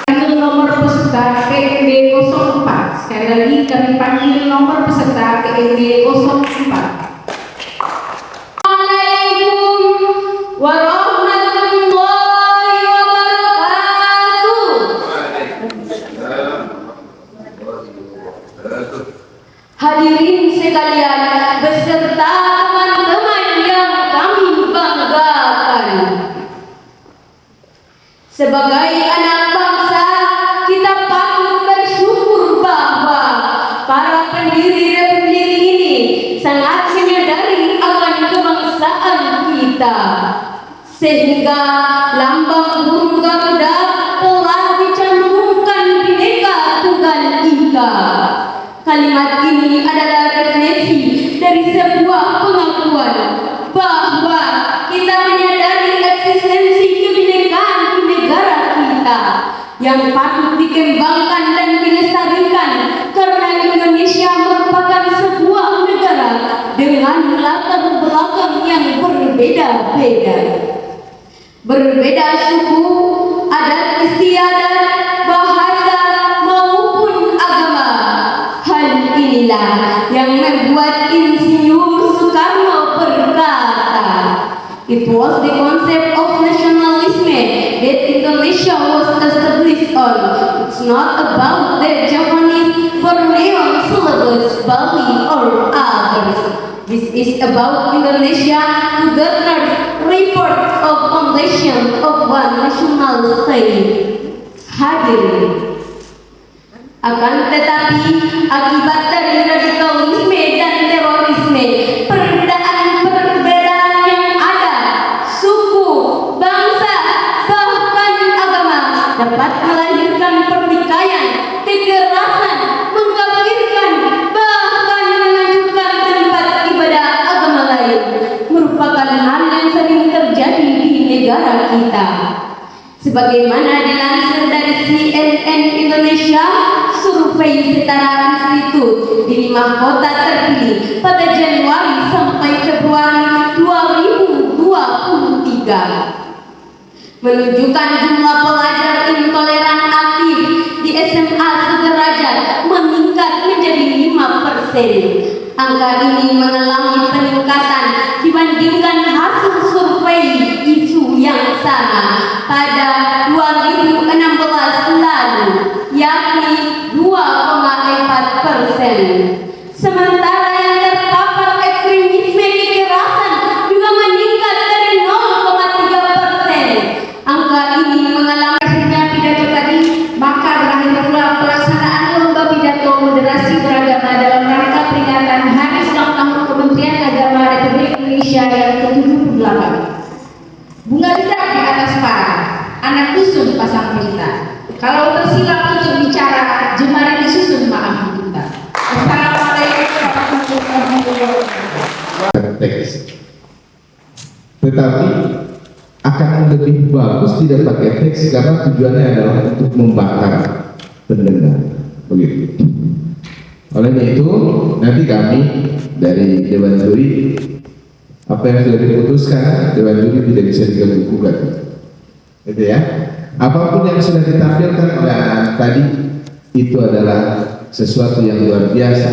S5: Panggil nomor peserta PMB 04. Sekali lagi kami panggil nomor peserta PMB 04.
S3: Assalamualaikum warahmatullahi wabarakatuh. Hadirin sekalian beserta teman-teman yang kami banggakan. Sebagai anak bangsa, kita patut bersyukur bahwa para pendiri republik ini sangat menyadari akan kebangsaan kita, sehingga lambang burung Garuda telah dicantumkan Bhinneka Tunggal Ika. Kalimat ini adalah refleksi dari sebuah pengakuan bahwa kita menyadari eksistensi kebinekaan negara kita yang patut dikembangkan dan dilestarikan, karena Indonesia merupakan sebuah negara dengan latar belakang yang berbeda-beda. Berbeda suku, adat istiadat, bahasa maupun agama. Hal inilah yang membuat Insinyur Soekarno berkata, "It was the concept of nationalism that Indonesia was established on. It's not about the Japanese, Borneo, Sulawesi, Bali, or others. This is about Indonesia to garner reports of foundation of one national state." Hadirin, akan tetapi akibat dari radikalisme dan terorisme, perbedaan yang ada, suku, bangsa, bahkan agama dapat melahirkan pertikaian, kekerasan, mengkafirkan, bahkan menghancurkan Sebagaimana dilansir dari CNN Indonesia, survei Setara Institut di 5 kota terpilih pada Januari sampai Februari 2023 menunjukkan jumlah pelajar intoleran aktif di SMA sederajat meningkat menjadi 5%. Angka ini mengalami peningkatan dibandingkan hasil survei isu yang sama pada 2016 lalu, yakni 2,4%. Sementara yang terpapar ekstremisme kekerasan juga meningkat dari 0,3%. Angka ini mengalami
S5: pidato tadi, maka berakhir pula pelaksanaan lomba pidato moderasi beragama dalam rangka peringatan Hari Ulang Tahun Kementerian Agama Republik Indonesia yang ke-78. Bunga tidak di atas parang, anak dusun pasang pelita. Kalau tersilap untuk bicara, jemari disusun maaf kita. Assalamualaikum warahmatullahi wabarakatuh.
S6: Teks. Tetapi akan lebih bagus tidak pakai teks karena tujuannya adalah untuk membakar pendengar, begitu. Oleh itu nanti kami dari Dewan Juri, apa yang sudah diputuskan Dewan Juri tidak bisa diganggu-gugat, gitu ya. Apapun yang sudah ditampilkan oleh anak tadi itu adalah sesuatu yang luar biasa,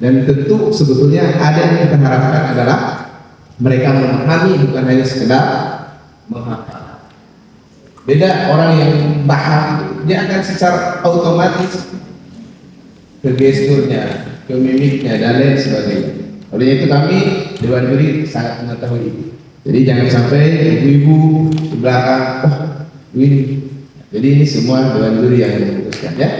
S6: dan tentu sebetulnya ada yang kita harapkan adalah mereka memahami, bukan hanya sekedar menghafal. Beda orang yang paham, dia akan secara otomatis ke gesturnya, ke mimiknya dan lain sebagainya. Oleh itu kami Dewan Juri sangat mengetahui itu. Jadi jangan sampai ibu-ibu di belakang, oh ini. Jadi ini semua Dewan Juri yang memutuskan, ya,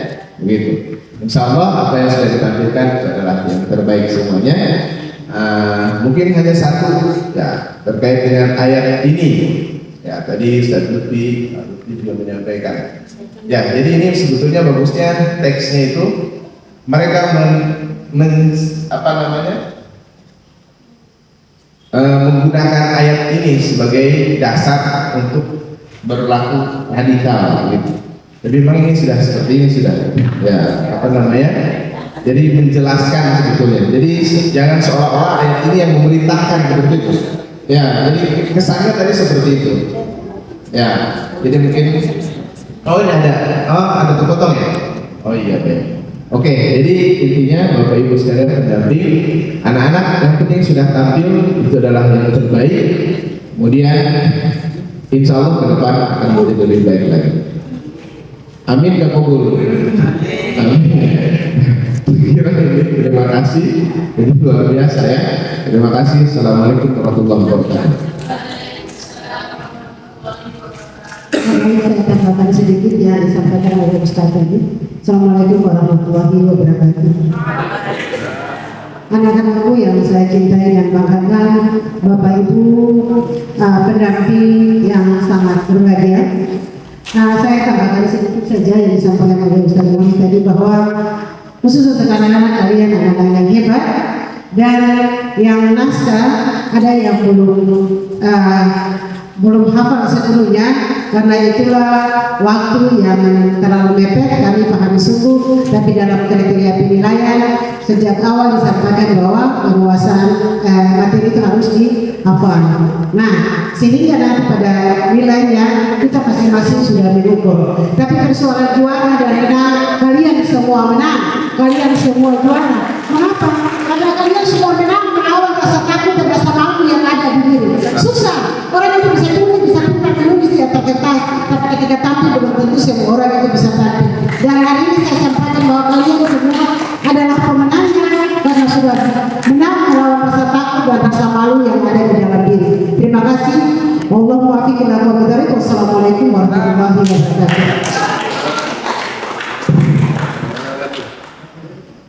S6: begitu. Insya Allah apa yang sudah ditampilkan itu adalah yang terbaik semuanya. Mungkin hanya satu ya terkait dengan ayat ini. Ya tadi Ustaz Lutfi juga menyampaikan. Ya jadi ini sebetulnya bagusnya teksnya itu mereka menggunakan ayat ini sebagai dasar untuk berlaku radikal gitu. Jadi memang ini sudah seperti ini sudah ya jadi menjelaskan sebetulnya. Jadi jangan seolah-olah ayat ini yang memerintahkan seperti itu. Ya, jadi kesannya tadi seperti itu. Ya, jadi mungkin ada terpotong ya. Oh iya baik. Oke, jadi intinya Bapak Ibu sekalian pendamping, anak-anak yang penting sudah tampil itu adalah yang terbaik. Kemudian insya Allah ke depan akan menjadi lebih baik lagi. Amin ya kabul. Amin. Terima kasih. Jadi luar biasa ya. Terima kasih. Assalamualaikum warahmatullahi wabarakatuh.
S7: Saya tambahkan sedikit yang disampaikan oleh Ustaz tadi. Assalamualaikum warahmatullahi wabarakatuh. Anak-anakku yang saya cintai dan banggakan, Bapak Ibu pendamping yang sangat berbahagia. Saya tambahkan sedikit saja yang disampaikan oleh Ustaz tadi bahwa khusus untuk anak-anak kalian anak-anak yang hebat dan yang naskah ada yang belum hafal sepenuhnya, karena itulah waktu yang terlalu mepet kami pahami sungguh, tapi dalam kriteria penilaian sejak awal disampaikan bahwa penguasaan materi itu harus dihafal. Nah, sehingga nanti pada nilainya kita masing-masing sudah mengukur. Tapi persoalan juara dan menang, kalian semua menang, kalian semua juara. Mengapa? Karena kalian semua menang melawan rasa takut dan rasa malu yang ada di diri. Susah. Orang itu bisa tulis, bisa menulis di atas kertas, tapi ketika tampil belum tentu semua orang itu bisa tampil. Dan hari ini saya sampaikan bahwa kalian semua adalah pemenangnya karena sudah menang melawan rasa takut dan rasa malu yang ada di dalam diri. Terima kasih. Wassalamualaikum warahmatullahi wabarakatuh.